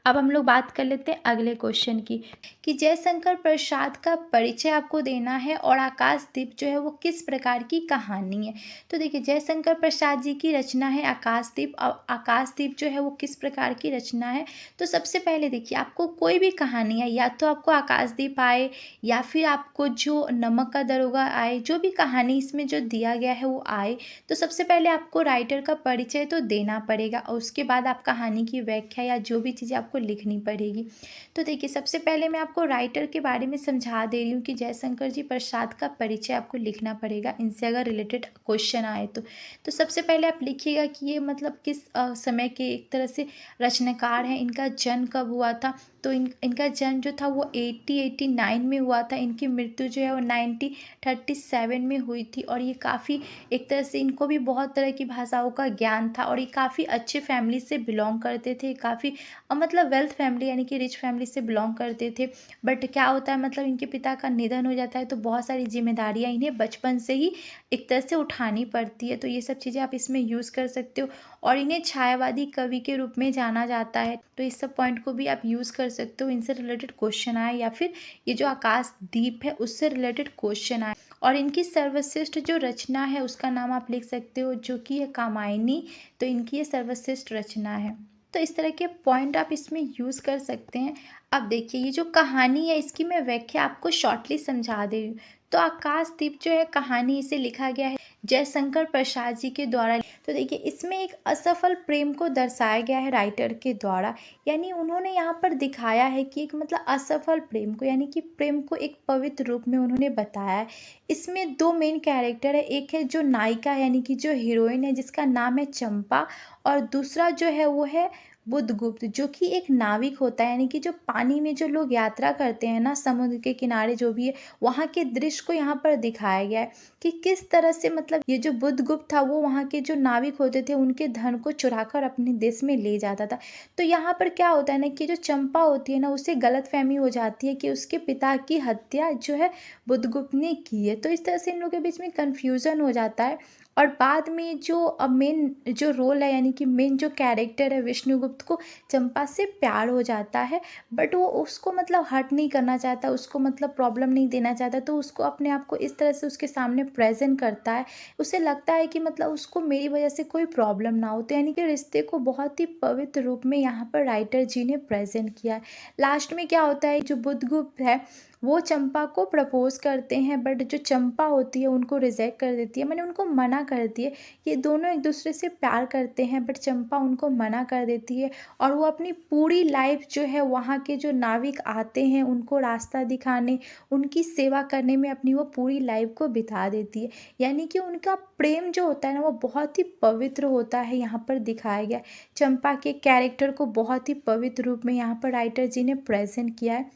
अब हम लोग बात कर लेते हैं अगले क्वेश्चन की कि जयशंकर प्रसाद का परिचय आपको देना है और आकाशदीप जो है वो किस प्रकार की कहानी है। तो देखिए जयशंकर प्रसाद जी की रचना है आकाशदीप। और आकाशदीप जो है वो किस प्रकार की रचना है, तो सबसे पहले देखिए आपको कोई भी कहानी है, या तो आपको आकाशदीप आए या फिर आपको जो नमक का दरोगा आए, जो भी कहानी इसमें जो दिया गया है वो आए, तो सबसे पहले आपको राइटर का परिचय तो देना पड़ेगा और उसके बाद आप कहानी की व्याख्या या जो भी चीज़ें आपको लिखनी पड़ेगी। तो देखिए सबसे पहले मैं आपको राइटर के बारे में समझा दे रही हूँ कि जयशंकर जी प्रसाद का परिचय आपको लिखना पड़ेगा, इनसे अगर रिलेटेड क्वेश्चन आए तो सबसे पहले आप लिखिएगा कि ये मतलब किस समय के एक तरह से रचनाकार हैं, इनका जन्म कब हुआ था। तो इनका जन्म जो था वो 1889 में हुआ था। इनकी मृत्यु जो है वो 1937 में हुई थी। और ये काफ़ी एक तरह से इनको भी बहुत तरह की भाषाओं का ज्ञान था और ये काफ़ी अच्छे फैमिली से बिलोंग करते थे, काफ़ी मतलब वेल्थ फैमिली यानी कि रिच फैमिली से बिलोंग करते थे। बट क्या होता है मतलब इनके पिता का निधन हो जाता है तो बहुत सारी जिम्मेदारियां इन्हें बचपन से ही एक तरह से उठानी पड़ती है। तो ये सब चीज़ें आप इसमें यूज़ कर सकते हो। और इन्हें छायावादी कवि के रूप में जाना जाता है, तो इस सब पॉइंट को भी आप यूज़ कर सकते हो। इनसे रिलेटेड क्वेश्चन आए या फिर ये जो आकाशदीप है उससे रिलेटेड क्वेश्चन आए। और इनकी सर्वश्रेष्ठ जो रचना है उसका नाम आप लिख सकते हो जो कि है कामायनी। तो इनकी ये सर्वश्रेष्ठ रचना है। तो इस तरह के पॉइंट आप इसमें यूज़ कर सकते हैं। अब देखिए ये जो कहानी है इसकी मैं व्याख्या आपको शॉर्टली समझा दे रही हूँ। तो आकाशदीप जो है कहानी इसे लिखा गया है जयशंकर प्रसाद जी के द्वारा। तो देखिए इसमें एक असफल प्रेम को दर्शाया गया है राइटर के द्वारा। यानी उन्होंने यहाँ पर दिखाया है कि एक मतलब असफल प्रेम को, यानी कि प्रेम को एक पवित्र रूप में उन्होंने बताया है। इसमें दो मेन कैरेक्टर है, एक है जो नायिका यानी कि जो हीरोइन है जिसका नाम है चंपा, और दूसरा जो है वो है बुद्धगुप्त जो कि एक नाविक होता है। यानी कि जो पानी में जो लोग यात्रा करते हैं ना, समुद्र के किनारे जो भी है, वहाँ के दृश्य को यहाँ पर दिखाया गया है कि किस तरह से मतलब ये जो बुद्धगुप्त था वो वहाँ के जो नाविक होते थे उनके धन को चुराकर अपने देश में ले जाता था। तो यहाँ पर क्या होता है ना कि जो चंपा होती है ना उसे गलतफहमी हो जाती है कि उसके पिता की हत्या जो है बुद्धगुप्त ने की है। तो इस तरह से इन लोगों के बीच में कन्फ्यूज़न हो जाता है। और बाद में जो मेन जो रोल है यानी कि मेन जो कैरेक्टर है विष्णुगुप्त को चंपा से प्यार हो जाता है। बट वो उसको मतलब हर्ट नहीं करना चाहता, उसको मतलब प्रॉब्लम नहीं देना चाहता। तो उसको अपने आप को इस तरह से उसके सामने प्रेजेंट करता है, उसे लगता है कि मतलब उसको मेरी वजह से कोई प्रॉब्लम ना हो। तो यानी कि रिश्ते को बहुत ही पवित्र रूप में यहाँ पर राइटर जी ने प्रेजेंट किया है। लास्ट में क्या होता है, जो बुद्धगुप्त है वो चंपा को प्रपोज करते हैं, बट जो चंपा होती है उनको रिजेक्ट कर देती है, मैंने उनको मना करती है। ये दोनों एक दूसरे से प्यार करते हैं बट चंपा उनको मना कर देती है। और वो अपनी पूरी लाइफ जो है वहाँ के जो नाविक आते हैं उनको रास्ता दिखाने, उनकी सेवा करने में अपनी वो पूरी लाइफ को बिता देती है। यानी कि उनका प्रेम जो होता है ना वो बहुत ही पवित्र होता है, यहाँ पर दिखाया गया है। चंपा के कैरेक्टर को बहुत ही पवित्र रूप में यहाँ पर राइटर जी ने प्रेजेंट किया है।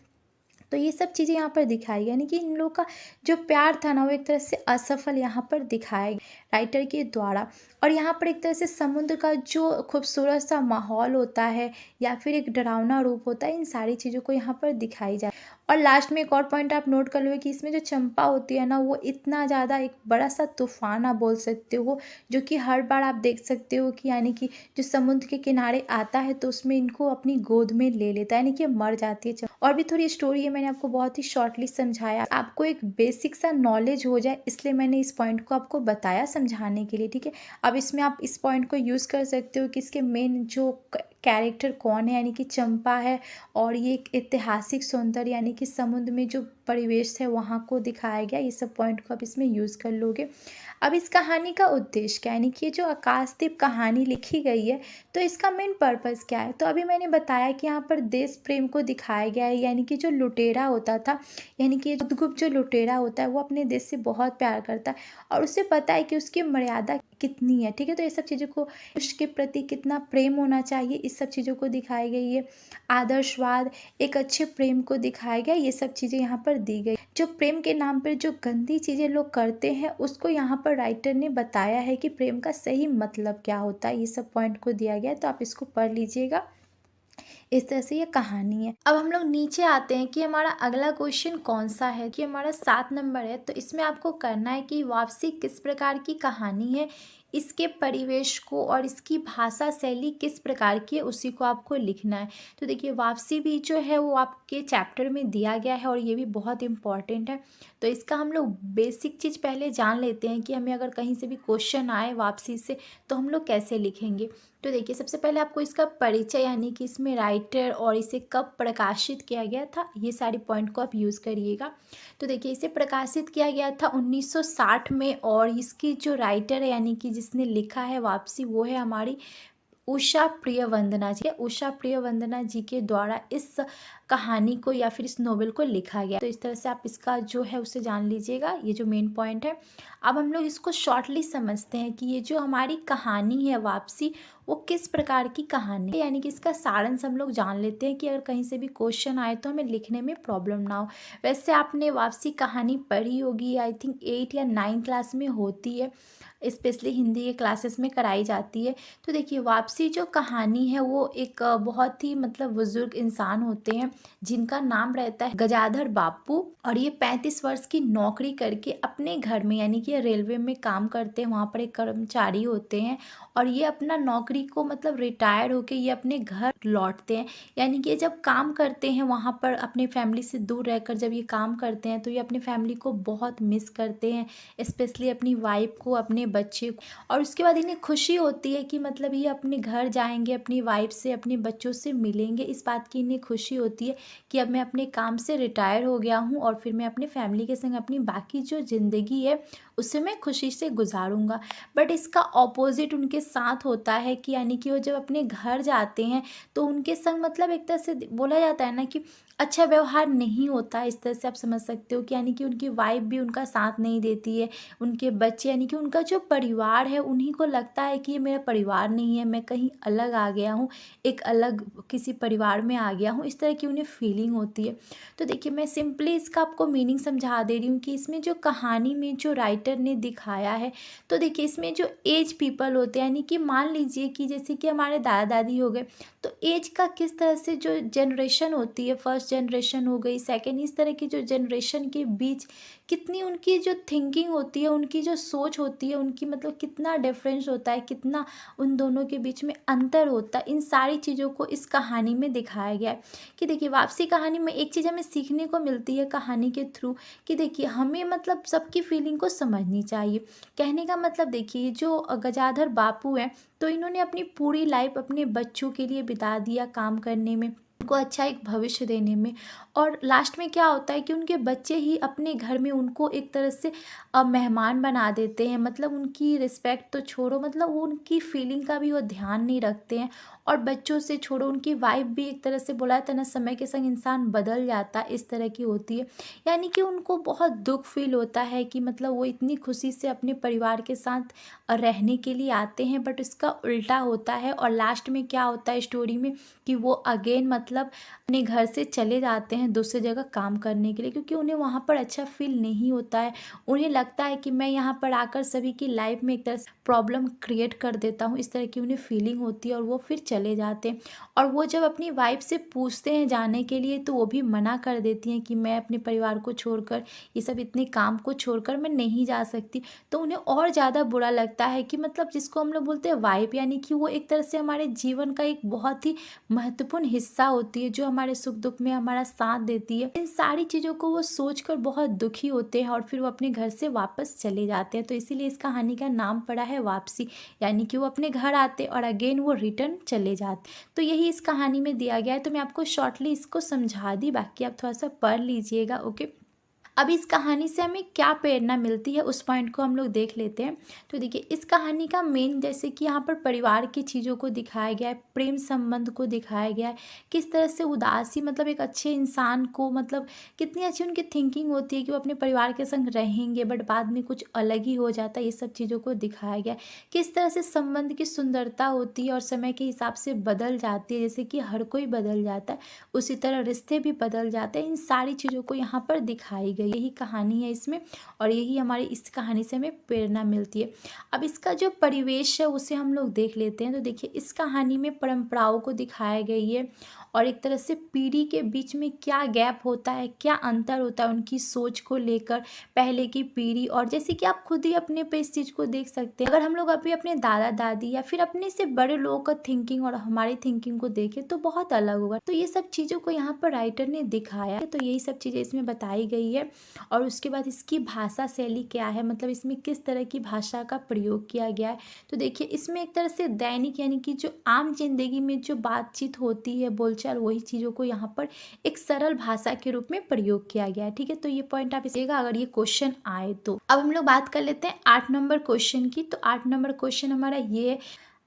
तो ये सब चीज़ें यहाँ पर दिखाई, यानी कि इन लोगों का जो प्यार था ना वो एक तरह से असफल यहाँ पर दिखाया गया राइटर के द्वारा। और यहाँ पर एक तरह से समुद्र का जो खूबसूरत सा माहौल होता है या फिर एक डरावना रूप होता है, इन सारी चीज़ों को यहाँ पर दिखाई जाए। और लास्ट में एक और पॉइंट आप नोट कर लो कि इसमें जो चंपा होती है ना वो इतना ज़्यादा एक बड़ा सा तूफान आप बोल सकते हो, जो कि हर बार आप देख सकते हो कि यानी कि जो समुद्र के किनारे आता है तो उसमें इनको अपनी गोद में ले लेता है, यानी कि मर जाती है। और भी थोड़ी स्टोरी है, मैंने आपको बहुत ही शॉर्टली समझाया, आपको एक बेसिक सा नॉलेज हो जाए इसलिए मैंने इस पॉइंट को आपको बताया समझाने के लिए, ठीक है। अब इसमें आप इस पॉइंट को यूज़ कर सकते हो कि इसके मेन जो कैरेक्टर कौन है, यानी कि चंपा है, और ये एक ऐतिहासिक सौंदर्य यानी कि समुद्र में जो परिवेश है वहाँ को दिखाया गया। ये सब पॉइंट को आप इसमें यूज़ कर लोगे। अब इस कहानी का उद्देश्य क्या है, यानी कि ये जो आकाशदीप कहानी लिखी गई है तो इसका मेन पर्पस क्या है। तो अभी मैंने बताया कि यहाँ पर देश प्रेम को दिखाया गया है, यानी कि जो लुटेरा होता था, यानी कि बुद्धगुप्त जो लुटेरा होता है वो अपने देश से बहुत प्यार करता है और उसे पता है कि उसकी मर्यादा कितनी है, ठीक है। तो ये सब चीज़ों को, उसके प्रति कितना प्रेम होना चाहिए, इस सब चीज़ों को दिखाई गई है। आदर्शवाद, एक अच्छे प्रेम को दिखाया गया, ये सब चीज़ें यहाँ पर दी गई। जो प्रेम के नाम पर जो गंदी चीज़ें लोग करते हैं उसको यहाँ पर राइटर ने बताया है कि प्रेम का सही मतलब क्या होता है, ये सब पॉइंट को दिया गया है, तो आप इसको पढ़ लीजिएगा। इस तरह से ये कहानी है। अब हम लोग नीचे आते हैं कि हमारा अगला क्वेश्चन कौन सा है, कि हमारा 7 नंबर है। तो इसमें आपको करना है कि वापसी किस प्रकार की कहानी है, इसके परिवेश को और इसकी भाषा शैली किस प्रकार की है उसी को आपको लिखना है। तो देखिए वापसी भी जो है वो आपके चैप्टर में दिया गया है और ये भी बहुत इंपॉर्टेंट है। तो इसका हम लोग बेसिक चीज़ पहले जान लेते हैं कि हमें अगर कहीं से भी क्वेश्चन आए वापसी से तो हम लोग कैसे लिखेंगे। तो देखिए सबसे पहले आपको इसका परिचय, यानी कि इसमें राइटर और इसे कब प्रकाशित किया गया था, ये सारे पॉइंट को आप यूज़ करिएगा। तो देखिए इसे प्रकाशित किया गया था 1960 में और इसकी जो राइटर है यानी कि जिसने लिखा है वापसी वो है हमारी उषा प्रियवंदना जी। उषा प्रियवंदना जी के द्वारा इस कहानी को या फिर इस नोवेल को लिखा गया। तो इस तरह से आप इसका जो है उसे जान लीजिएगा, ये जो मेन पॉइंट है। अब हम लोग इसको शॉर्टली समझते हैं कि ये जो हमारी कहानी है वापसी वो किस प्रकार की कहानी है, यानी कि इसका सारांश हम लोग जान लेते हैं कि अगर कहीं से भी क्वेश्चन आए तो हमें लिखने में प्रॉब्लम ना हो। वैसे आपने वापसी कहानी पढ़ी होगी, आई थिंक 8 या 9 क्लास में होती है, स्पेशली हिंदी के क्लासेस में कराई जाती है। तो देखिए वापसी जो कहानी है वो एक बहुत ही मतलब बुजुर्ग इंसान होते हैं जिनका नाम रहता है गजाधर बापू, और ये 35 वर्ष की नौकरी करके अपने घर में, यानी कि रेलवे में काम करते हैं, वहाँ पर एक कर्मचारी होते हैं और ये अपना नौकरी को मतलब रिटायर होके ये अपने घर लौटते हैं। यानी कि जब काम करते हैं वहाँ पर अपने फैमिली से दूर रहकर जब ये काम करते हैं तो ये अपनी फैमिली को बहुत मिस करते हैं, स्पेशली अपनी वाइफ को, अपने बच्चे को। और उसके बाद इन्हें खुशी होती है कि मतलब ये अपने घर जाएंगे, अपनी वाइफ से, अपने बच्चों से मिलेंगे, इस बात की इन्हें खुशी होती है कि अब मैं अपने काम से रिटायर हो गया हूँ और फिर मैं अपने फैमिली के संग अपनी बाकी जो ज़िंदगी है उसे मैं खुशी से गुजारूंगा। बट इसका ऑपोजिट उनके साथ होता है कि यानी कि वो जब अपने घर जाते हैं तो उनके संग मतलब एक तरह से बोला जाता है ना कि अच्छा व्यवहार नहीं होता। इस तरह से आप समझ सकते हो कि यानी कि उनकी वाइफ भी उनका साथ नहीं देती है, उनके बच्चे यानी कि उनका जो परिवार है उन्हीं को लगता है कि ये मेरा परिवार नहीं है, मैं कहीं अलग आ गया हूँ, एक अलग किसी परिवार में आ गया हूँ, इस तरह की उन्हें फीलिंग होती है। तो देखिए मैं सिंपली इसका आपको मीनिंग समझा दे रही हूँ कि इसमें जो कहानी में जो राइटर ने दिखाया है, तो देखिए इसमें जो एज पीपल होते हैं, यानी कि मान लीजिए कि जैसे कि हमारे दादा दादी हो गए, तो एज का किस तरह से जो जनरेशन होती है, फर्स्ट जनरेशन हो गई, सेकेंड, इस तरह की जो जनरेशन के बीच कितनी उनकी जो थिंकिंग होती है, उनकी जो सोच होती है, उनकी मतलब कितना डिफरेंस होता है, कितना उन दोनों के बीच में अंतर होता है, इन सारी चीज़ों को इस कहानी में दिखाया गया है। कि देखिए वापसी कहानी में एक चीज़ हमें सीखने को मिलती है कहानी के थ्रू, कि देखिए हमें मतलब सबकी फीलिंग को समझनी चाहिए। कहने का मतलब देखिए जो गजाधर बापू हैं तो इन्होंने अपनी पूरी लाइफ अपने बच्चों के लिए बिता दिया काम करने में, उनको अच्छा एक भविष्य देने में, और लास्ट में क्या होता है कि उनके बच्चे ही अपने घर में उनको एक तरह से मेहमान बना देते हैं, मतलब उनकी रिस्पेक्ट तो छोड़ो, मतलब वो उनकी फीलिंग का भी वो ध्यान नहीं रखते हैं। और बच्चों से छोड़ो उनकी वाइफ भी एक तरह से बोला था ना, समय के संग इंसान बदल जाता है, इस तरह की होती है। यानी कि उनको बहुत दुख फील होता है कि मतलब वो इतनी खुशी से अपने परिवार के साथ रहने के लिए आते हैं बट इसका उल्टा होता है। और लास्ट में क्या होता है स्टोरी में कि वो अगेन मतलब मतलब अपने घर से चले जाते हैं दूसरी जगह काम करने के लिए, क्योंकि उन्हें वहाँ पर अच्छा फील नहीं होता है। उन्हें लगता है कि मैं यहाँ पर आकर सभी की लाइफ में एक तरह से प्रॉब्लम क्रिएट कर देता हूँ, इस तरह की उन्हें फीलिंग होती है और वो फिर चले जाते हैं। और वो जब अपनी वाइफ से पूछते हैं जाने के लिए तो वो भी मना कर देती हैं कि मैं अपने परिवार को छोड़कर, ये सब इतने काम को छोड़कर मैं नहीं जा सकती। तो उन्हें और ज़्यादा बुरा लगता है कि मतलब जिसको हम लोग बोलते हैं वाइफ, यानी कि वो एक तरह से हमारे जीवन का एक बहुत ही महत्वपूर्ण हिस्सा होती है, जो हमारे सुख दुख में हमारा साथ देती है। इन सारी चीज़ों को वो सोचकर बहुत दुखी होते हैं और फिर वो अपने घर से वापस चले जाते हैं। तो इसीलिए इस कहानी का नाम पड़ा है वापसी, यानी कि वो अपने घर आते और अगेन वो रिटर्न चले जाते। तो यही इस कहानी में दिया गया है। तो मैं आपको शॉर्टली इसको समझा दी, बाकी आप थोड़ा सा पढ़ लीजिएगा। ओके, अब इस कहानी से हमें क्या प्रेरणा मिलती है उस पॉइंट को हम लोग देख लेते हैं। तो देखिए, इस कहानी का मेन जैसे कि यहाँ पर परिवार की चीज़ों को दिखाया गया है, प्रेम संबंध को दिखाया गया है, किस तरह से उदासी मतलब एक अच्छे इंसान को मतलब कितनी अच्छी उनकी थिंकिंग होती है कि वो अपने परिवार के संग रहेंगे बट बाद में कुछ अलग ही हो जाता है, ये सब चीज़ों को दिखाया गया है। किस तरह से संबंध की सुंदरता होती है और समय के हिसाब से बदल जाती है, जैसे कि हर कोई बदल जाता है उसी तरह रिश्ते भी बदल जाते हैं। इन सारी चीज़ों को यहाँ पर दिखाई गई, यही कहानी है इसमें और यही हमारी इस कहानी से हमें प्रेरणा मिलती है। अब इसका जो परिवेश है उसे हम लोग देख लेते हैं। तो देखिए, इस कहानी में परंपराओं को दिखाया गई है और एक तरह से पीढ़ी के बीच में क्या गैप होता है, क्या अंतर होता है उनकी सोच को लेकर, पहले की पीढ़ी। और जैसे कि आप खुद ही अपने पे इस चीज़ को देख सकते हैं, अगर हम लोग अभी अपने दादा दादी या फिर अपने से बड़े लोगों का थिंकिंग और हमारी थिंकिंग को देखें तो बहुत अलग होगा। तो ये सब चीज़ों को यहाँ पर राइटर ने दिखाया है। तो यही सब चीज़ें इसमें बताई गई है। और उसके बाद इसकी भाषा शैली क्या है, मतलब इसमें किस तरह की भाषा का प्रयोग किया गया है। तो देखिए, इसमें एक तरह से दैनिक यानी कि जो आम जिंदगी में जो बातचीत होती है, बोलचाल, वही चीज़ों को यहाँ पर एक सरल भाषा के रूप में प्रयोग किया गया है। ठीक है, तो ये पॉइंट आप इसेगा अगर ये क्वेश्चन आए तो। अब हम लोग बात कर लेते हैं 8 नंबर क्वेश्चन की। तो 8 नंबर क्वेश्चन हमारा ये है,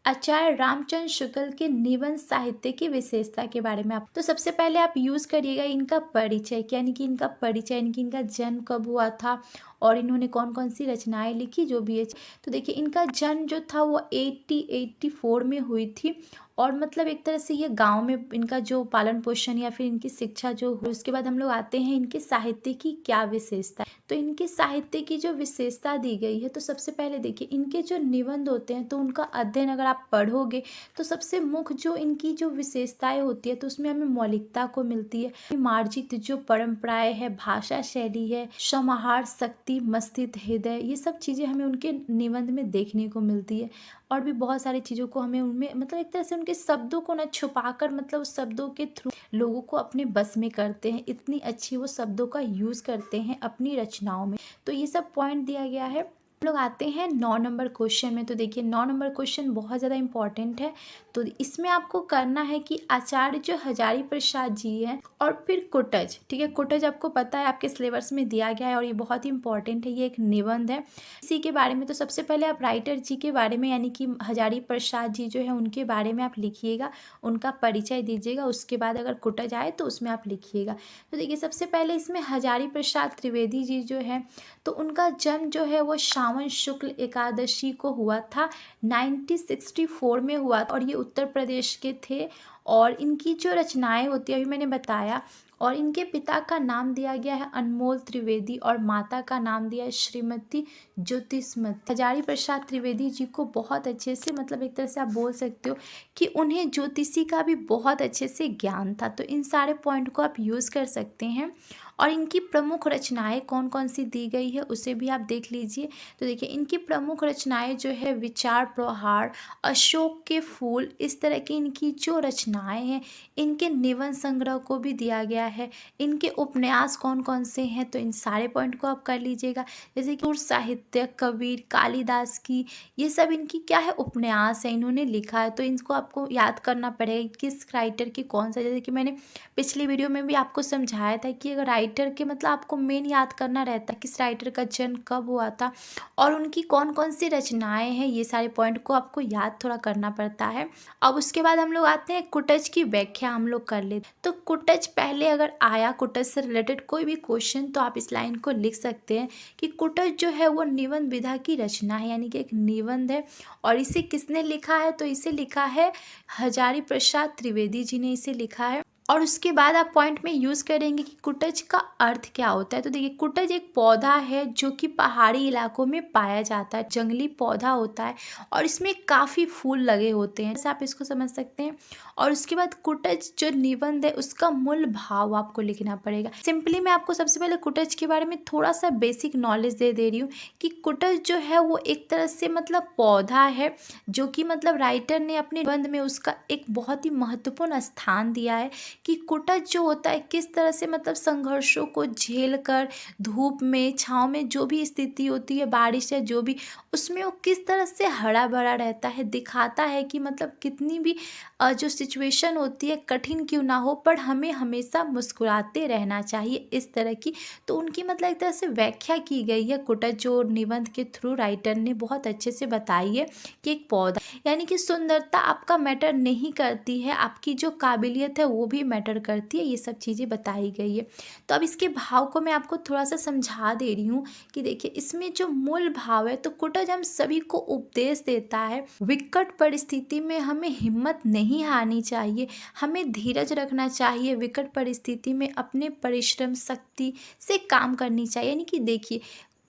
आचार्य रामचंद्र शुक्ल के निबंध साहित्य की विशेषता के बारे में। आप तो सबसे पहले आप यूज करिएगा इनका परिचय, यानी कि इनका परिचय, यानी कि इनका जन्म कब हुआ था और इन्होंने कौन कौन सी रचनाएं लिखी, जो भी है। तो देखिए, इनका जन्म जो था वो 1884 में हुई थी और मतलब एक तरह से ये गांव में इनका जो पालन पोषण या फिर इनकी शिक्षा जो हुई। उसके बाद हम लोग आते हैं इनके साहित्य की क्या विशेषता। तो इनके साहित्य की जो विशेषता दी गई है, तो सबसे पहले देखिए, इनके जो निबंध होते हैं तो उनका अध्ययन अगर आप पढ़ोगे तो सबसे मुख्य जो इनकी जो विशेषताएं होती है तो उसमें हमें मौलिकता को मिलती है, मार्जित जो परंपराएं है, भाषा शैली है, समाहार शक्ति, मस्तिष्क, हृदय, ये सब चीज़ें हमें उनके निबंध में देखने को मिलती है। और भी बहुत सारी चीज़ों को हमें उनमें मतलब एक तरह से उनके शब्दों को ना छुपाकर मतलब उस शब्दों के थ्रू लोगों को अपने बस में करते हैं, इतनी अच्छी वो शब्दों का यूज़ करते हैं अपनी रचनाओं में। तो ये सब पॉइंट दिया गया है। हम लोग आते हैं 9 नंबर क्वेश्चन में। तो देखिए, 9 नंबर क्वेश्चन बहुत ज़्यादा इंपॉर्टेंट है। तो इसमें आपको करना है कि आचार्य जो हजारी प्रसाद जी हैं और फिर कुटज, ठीक है, कुटज आपको पता है आपके सिलेबस में दिया गया है और ये बहुत ही इंपॉर्टेंट है, ये एक निबंध है इसी के बारे में। तो सबसे पहले आप राइटर जी के बारे में यानी कि हजारी प्रसाद जी जो है उनके बारे में आप लिखिएगा, उनका परिचय दीजिएगा। उसके बाद अगर कुटज आए तो उसमें आप लिखिएगा। तो देखिए, सबसे पहले इसमें हजारी प्रसाद त्रिवेदी जी जो है तो उनका जन्म जो है वो श्रावण शुक्ल एकादशी को हुआ था, 1964 में हुआ और ये उत्तर प्रदेश के थे। और इनकी जो रचनाएं होती है अभी मैंने बताया। और इनके पिता का नाम दिया गया है अनमोल त्रिवेदी और माता का नाम दिया है श्रीमती ज्योतिषमती। हजारी प्रसाद त्रिवेदी जी को बहुत अच्छे से मतलब एक तरह से आप बोल सकते हो कि उन्हें ज्योतिषी का भी बहुत अच्छे से ज्ञान था। तो इन सारे पॉइंट को आप यूज़ कर सकते हैं। और इनकी प्रमुख रचनाएं कौन कौन सी दी गई है उसे भी आप देख लीजिए। तो देखिए, इनकी प्रमुख रचनाएं जो है विचार प्रहार, अशोक के फूल, इस तरह की इनकी जो रचनाएं हैं। इनके निबंध संग्रह को भी दिया गया है। इनके उपन्यास कौन कौन से हैं तो इन सारे पॉइंट को आप कर लीजिएगा। जैसे कि साहित्य, कबीर, कालिदास की, ये सब इनकी क्या है उपन्यास है, इन्होंने लिखा है। तो इनको आपको याद करना पड़ेगा किस राइटर की कौन सा। जैसे कि मैंने पिछली वीडियो में भी आपको समझाया था कि अगर राइटर के मतलब आपको मेन याद करना रहता है किस राइटर का जन्म कब हुआ था और उनकी कौन कौन सी रचनाएं हैं, ये सारे पॉइंट को आपको याद थोड़ा करना पड़ता है। अब उसके बाद हम लोग आते हैं कुटज की व्याख्या हम लोग कर लेते। तो कुटज पहले अगर आया कुटज से रिलेटेड कोई भी क्वेश्चन तो आप इस लाइन को लिख सकते हैं कि कुटज जो है वो निबंध विधा की रचना है, यानी कि एक निबंध है। और इसे किसने लिखा है तो इसे लिखा है हजारी प्रसाद त्रिवेदी जी ने इसे लिखा है। और उसके बाद आप पॉइंट में यूज़ करेंगे कि कुटज का अर्थ क्या होता है। तो देखिए, कुटज एक पौधा है जो कि पहाड़ी इलाकों में पाया जाता है, जंगली पौधा होता है और इसमें काफ़ी फूल लगे होते हैं, ऐसे आप इसको समझ सकते हैं। और उसके बाद कुटज जो निबंध है उसका मूल भाव आपको लिखना पड़ेगा। सिंपली मैं आपको सबसे पहले कुटज के बारे में थोड़ा सा बेसिक नॉलेज दे रही हूँ कि कुटज जो है वो एक तरह से मतलब पौधा है जो कि मतलब राइटर ने अपने निबंध में उसका एक बहुत ही महत्वपूर्ण स्थान दिया है कि कुटज जो होता है किस तरह से मतलब संघर्षों को झेल कर धूप में छाँव में जो भी स्थिति होती है, बारिश है जो भी, उसमें वो किस तरह से हरा भरा रहता है, दिखाता है कि मतलब कितनी भी जो सिचुएशन होती है कठिन क्यों ना हो पर हमें हमेशा मुस्कुराते रहना चाहिए, इस तरह की। तो उनकी मतलब एक तरह से व्याख्या की गई है कुटज जो निबंध के थ्रू राइटर ने बहुत अच्छे से बताई है कि एक पौधा, यानी कि सुंदरता आपका मैटर नहीं करती है, आपकी जो काबिलियत है वो भी मैटर करती है, ये सब चीज़ें बताई गई है। तो अब इसके भाव को मैं आपको थोड़ा सा समझा दे रही हूँ कि देखिए इसमें जो मूल भाव है, तो कुटज हम सभी को उपदेश देता है विकट परिस्थिति में हमें हिम्मत नहीं हारनी चाहिए, हमें धीरज रखना चाहिए, विकट परिस्थिति में अपने परिश्रम शक्ति से काम करनी चाहिए। यानी कि देखिए,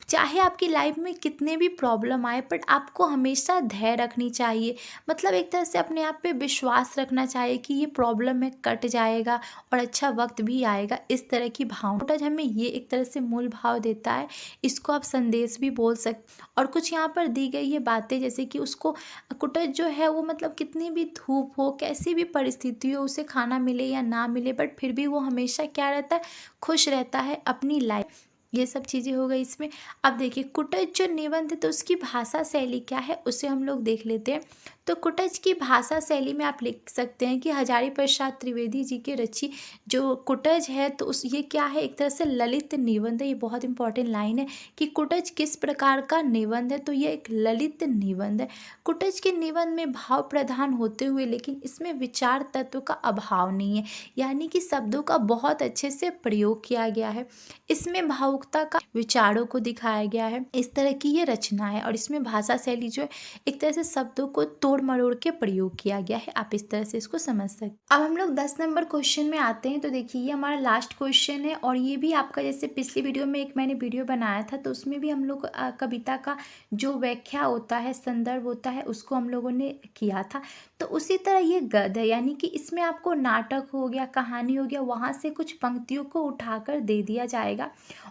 चाहे आपकी लाइफ में कितने भी प्रॉब्लम आए बट आपको हमेशा धैर्य रखनी चाहिए, मतलब एक तरह से अपने आप पे विश्वास रखना चाहिए कि ये प्रॉब्लम है कट जाएगा और अच्छा वक्त भी आएगा, इस तरह की भावना हमें ये एक तरह से मूल भाव देता है। इसको आप संदेश भी बोल सकते। और कुछ यहाँ पर दी गई ये बातें जैसे कि उसको कुटज जो है वो मतलब कितनी भी धूप हो, कैसी भी परिस्थिति हो, उसे खाना मिले या ना मिले बट फिर भी वो हमेशा क्या रहता है, खुश रहता है अपनी लाइफ। ये सब चीज़ें हो गई इसमें। अब देखिए कुटज जो निबंध है तो उसकी भाषा शैली क्या है उसे हम लोग देख लेते हैं। तो कुटज की भाषा शैली में आप लिख सकते हैं कि हजारी प्रसाद त्रिवेदी जी के रची जो कुटज है तो उस ये क्या है, एक तरह से ललित निबंध है। ये बहुत इंपॉर्टेंट लाइन है कि कुटज किस प्रकार का निबंध है, तो ये एक ललित निबंध है। कुटज के निबंध में भाव प्रधान होते हुए लेकिन इसमें विचार तत्व का अभाव नहीं है, यानी कि शब्दों का बहुत अच्छे से प्रयोग किया गया है। इसमें भावुकता का विचारों को दिखाया गया है, इस तरह की ये रचना है। और इसमें भाषा शैली जो है एक तरह से शब्दों को तोड़ मरोड़ के प्रयोग किया गया है, आप इस तरह से इसको समझ सकते हैं। अब हम लोग 10 नंबर क्वेश्चन में आते हैं। तो देखिए ये हमारा लास्ट क्वेश्चन है और ये भी आपका जैसे पिछली वीडियो में एक मैंने वीडियो बनाया था तो उसमें भी हम लोग कविता का जो व्याख्या होता है, संदर्भ होता है, उसको हम लोगों ने किया था। तो उसी तरह ये गद्य है, यानी कि इसमें आपको नाटक हो गया, कहानी हो गया, वहाँ से कुछ पंक्तियों को उठाकर दे दिया जाएगा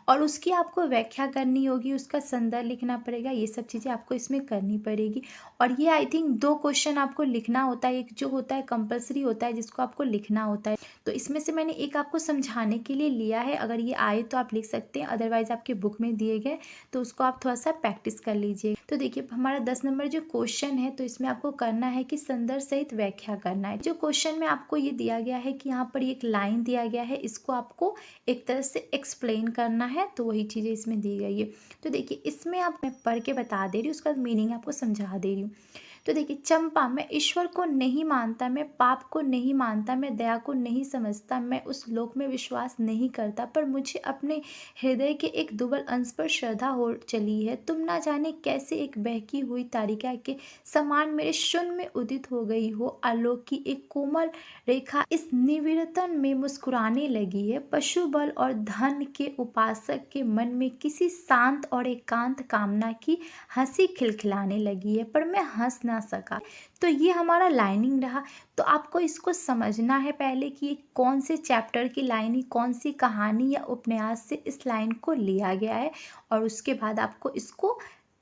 और उसकी आपको व्याख्या करनी होगी, उसका संदर्भ लिखना पड़ेगा, ये सब चीज़ें आपको इसमें करनी पड़ेगी। और ये आई थिंक 2 क्वेश्चन आपको लिखना होता है, एक जो होता है कंपलसरी होता है जिसको आपको लिखना होता है। तो इसमें से मैंने एक आपको समझाने के लिए लिया है, अगर ये आए तो आप लिख सकते हैं, अदरवाइज आपके बुक में दिए गए तो उसको आप थोड़ा सा प्रैक्टिस कर लीजिए। तो देखिए हमारा 10 नंबर जो क्वेश्चन है तो इसमें आपको करना है कि संदर्भ सहित व्याख्या करना है। जो क्वेश्चन में आपको ये दिया गया है कि यहाँ पर एक लाइन दिया गया है, इसको आपको एक तरह से एक्सप्लेन करना है, तो वही चीज़ें इसमें दी गई है। तो देखिए इसमें आप मैं पढ़ के बता दे रही हूँ, उसका मीनिंग आपको समझा दे रही हूँ। तो देखिए चंपा, मैं ईश्वर को नहीं मानता, मैं पाप को नहीं मानता, मैं दया को नहीं समझता, मैं उस लोक में विश्वास नहीं करता, पर मुझे अपने हृदय के एक दुर्बल अंश पर श्रद्धा हो चली है। तुम ना जाने कैसे एक बहकी हुई तारिका के समान मेरे शून्य में उदित हो गई हो। आलोक की एक कोमल रेखा इस निविड़तन में मुस्कुराने लगी है। पशु बल और धन के उपासक के मन में किसी शांत और एकांत कामना की हंसी खिलखिलाने लगी है, पर मैं हंस ना सका। तो ये हमारा लाइनिंग रहा। तो आपको इसको समझना है पहले कि ये कौन से चैप्टर की लाइन, कौन सी कहानी या उपन्यास से इस लाइन को लिया गया है और उसके बाद आपको इसको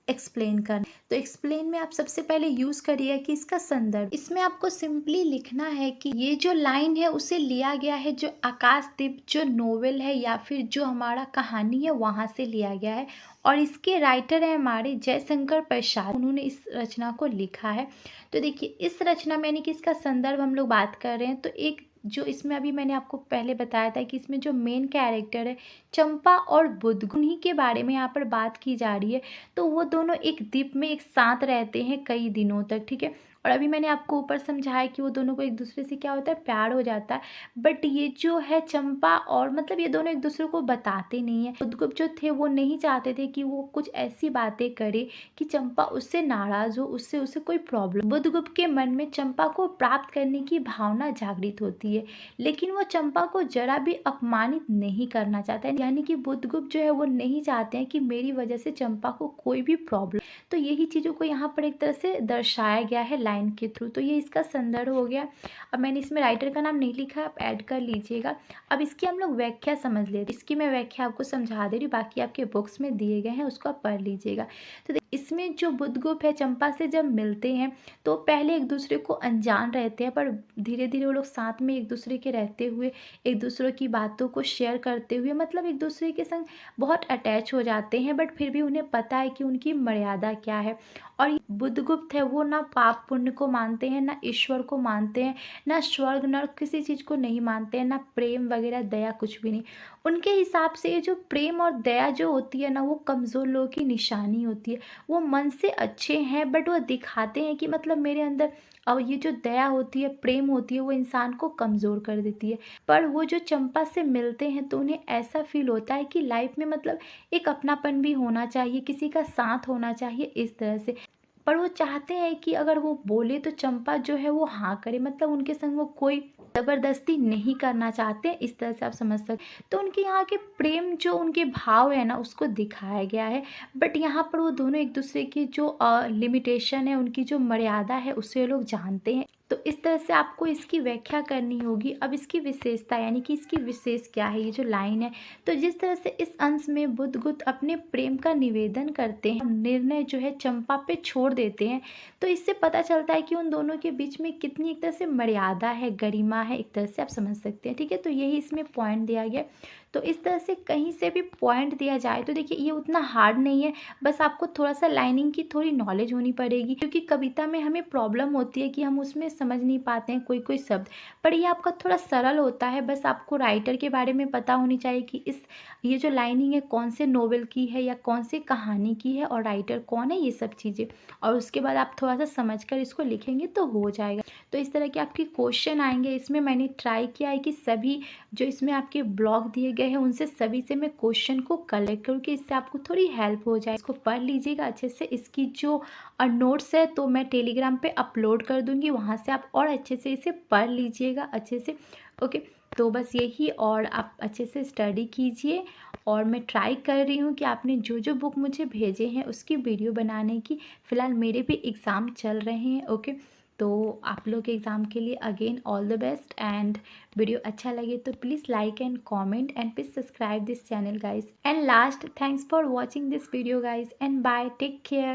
एक्सप्लेन करना। तो एक्सप्लेन में आप सबसे पहले यूज करिए कि इसका संदर्भ, इसमें आपको सिंपली लिखना है कि ये जो लाइन है उसे लिया गया है जो आकाशदीप जो नोवेल है या फिर जो हमारा कहानी है वहाँ से लिया गया है और इसके राइटर है हमारे जयशंकर प्रसाद, उन्होंने इस रचना को लिखा है। तो देखिए इस रचना में यानी कि इसका संदर्भ हम लोग बात कर रहे हैं तो एक जो इसमें अभी मैंने आपको पहले बताया था कि इसमें जो मेन कैरेक्टर है चंपा और बुद्ध, उन्हीं के बारे में यहाँ पर बात की जा रही है। तो वो दोनों एक द्वीप में एक साथ रहते हैं कई दिनों तक, ठीक है। और अभी मैंने आपको ऊपर समझाया कि वो दोनों को एक दूसरे से क्या होता है, प्यार हो जाता है। बट ये जो है चंपा और मतलब ये दोनों एक दूसरे को बताते नहीं है। बुद्धगुप्त जो थे वो नहीं चाहते थे कि वो कुछ ऐसी बातें करे कि चंपा उससे नाराज हो, उससे उसे कोई प्रॉब्लम। बुद्धगुप्त के मन में चंपा को प्राप्त करने की भावना जागृत होती है, लेकिन वो चंपा को जरा भी अपमानित नहीं करना चाहता है। यानी कि बुद्धगुप्त जो है वो नहीं चाहते हैं कि मेरी वजह से चंपा को कोई भी प्रॉब्लम। तो यही चीज़ों को यहाँ पर एक तरह से दर्शाया गया है लाइन के थ्रू। तो ये इसका संदर्भ हो गया। अब मैंने इसमें राइटर का नाम नहीं लिखा, आप ऐड कर लीजिएगा। अब इसकी हम लोग व्याख्या समझ लेते। इसकी मैं व्याख्या आपको समझा दे रही हूँ, बाकी आपके बुक्स में दिए गए हैं, उसको आप पढ़ लीजिएगा। तो इसमें जो बुद्धगुप्त है चंपा से जब मिलते हैं तो पहले एक दूसरे को अनजान रहते हैं, पर धीरे धीरे वो लोग साथ में एक दूसरे के रहते हुए, एक दूसरे की बातों को शेयर करते हुए, मतलब एक दूसरे के संग बहुत अटैच हो जाते हैं। बट फिर भी उन्हें पता है कि उनकी मर्यादा क्या है। और ये बुद्धगुप्त है वो ना पाप पुण्य को मानते हैं, ना ईश्वर को मानते हैं, ना स्वर्ग नर्क किसी चीज़ को नहीं मानते हैं, ना प्रेम वगैरह दया कुछ भी नहीं। उनके हिसाब से ये जो प्रेम और दया जो होती है ना, वो कमज़ोर लोगों की निशानी होती है। वो मन से अच्छे हैं बट वो दिखाते हैं कि मतलब मेरे अंदर, और ये जो दया होती है, प्रेम होती है, वो इंसान को कमज़ोर कर देती है। पर वो जो चंपा से मिलते हैं तो उन्हें ऐसा फील होता है कि लाइफ में मतलब एक अपनापन भी होना चाहिए, किसी का साथ होना चाहिए, इस तरह से। पर वो चाहते हैं कि अगर वो बोले तो चंपा जो है वो हाँ करे, मतलब उनके संग वो कोई ज़बरदस्ती नहीं करना चाहते, इस तरह से आप समझ सकते। तो उनके यहाँ के प्रेम जो उनके भाव है ना, उसको दिखाया गया है। बट यहाँ पर वो दोनों एक दूसरे की जो लिमिटेशन है, उनकी जो मर्यादा है, उसे लोग जानते हैं। तो इस तरह से आपको इसकी व्याख्या करनी होगी। अब इसकी विशेषता यानी कि इसकी विशेष क्या है, ये जो लाइन है। तो जिस तरह से इस अंश में बुद्धगुप्त अपने प्रेम का निवेदन करते हैं, निर्णय जो है चंपा पे छोड़ देते हैं, तो इससे पता चलता है कि उन दोनों के बीच में कितनी एक तरह से मर्यादा है, गरिमा है, एक तरह से आप समझ सकते हैं। ठीक है, तो यही इसमें पॉइंट दिया गया। तो इस तरह से कहीं से भी पॉइंट दिया जाए तो देखिए ये उतना हार्ड नहीं है, बस आपको थोड़ा सा लाइनिंग की थोड़ी नॉलेज होनी पड़ेगी, क्योंकि कविता में हमें प्रॉब्लम होती है कि हम उसमें समझ नहीं पाते हैं कोई कोई शब्द। पर ये आपका थोड़ा सरल होता है, बस आपको राइटर के बारे में पता होनी चाहिए कि ये जो लाइनिंग है कौन से नोवेल की है या कौन से कहानी की है और राइटर कौन है, ये सब चीज़ें। और उसके बाद आप थोड़ा सा समझ कर इसको लिखेंगे तो हो जाएगा। तो इस तरह के आपके क्वेश्चन आएंगे। इसमें मैंने ट्राई किया है कि सभी जो इसमें आपके ब्लॉग दिए गए हैं उनसे सभी से मैं क्वेश्चन को कलेक्ट करूँ कि इससे आपको थोड़ी हेल्प हो जाए। इसको पढ़ लीजिएगा अच्छे से। इसकी जो नोट्स है तो मैं टेलीग्राम पे अपलोड कर दूँगी, वहाँ से आप और अच्छे से इसे पढ़ लीजिएगा अच्छे से। ओके, तो बस यही, और आप अच्छे से स्टडी कीजिए। और मैं ट्राई कर रही हूँ कि आपने जो जो बुक मुझे भेजे हैं उसकी वीडियो बनाने की। फ़िलहाल मेरे भी एग्ज़ाम चल रहे हैं। ओके, तो आप लोग के एग्ज़ाम के लिए again all the best. And video अच्छा लगे तो please like and comment and please subscribe this channel guys. And last, thanks for watching this video guys and bye, take care.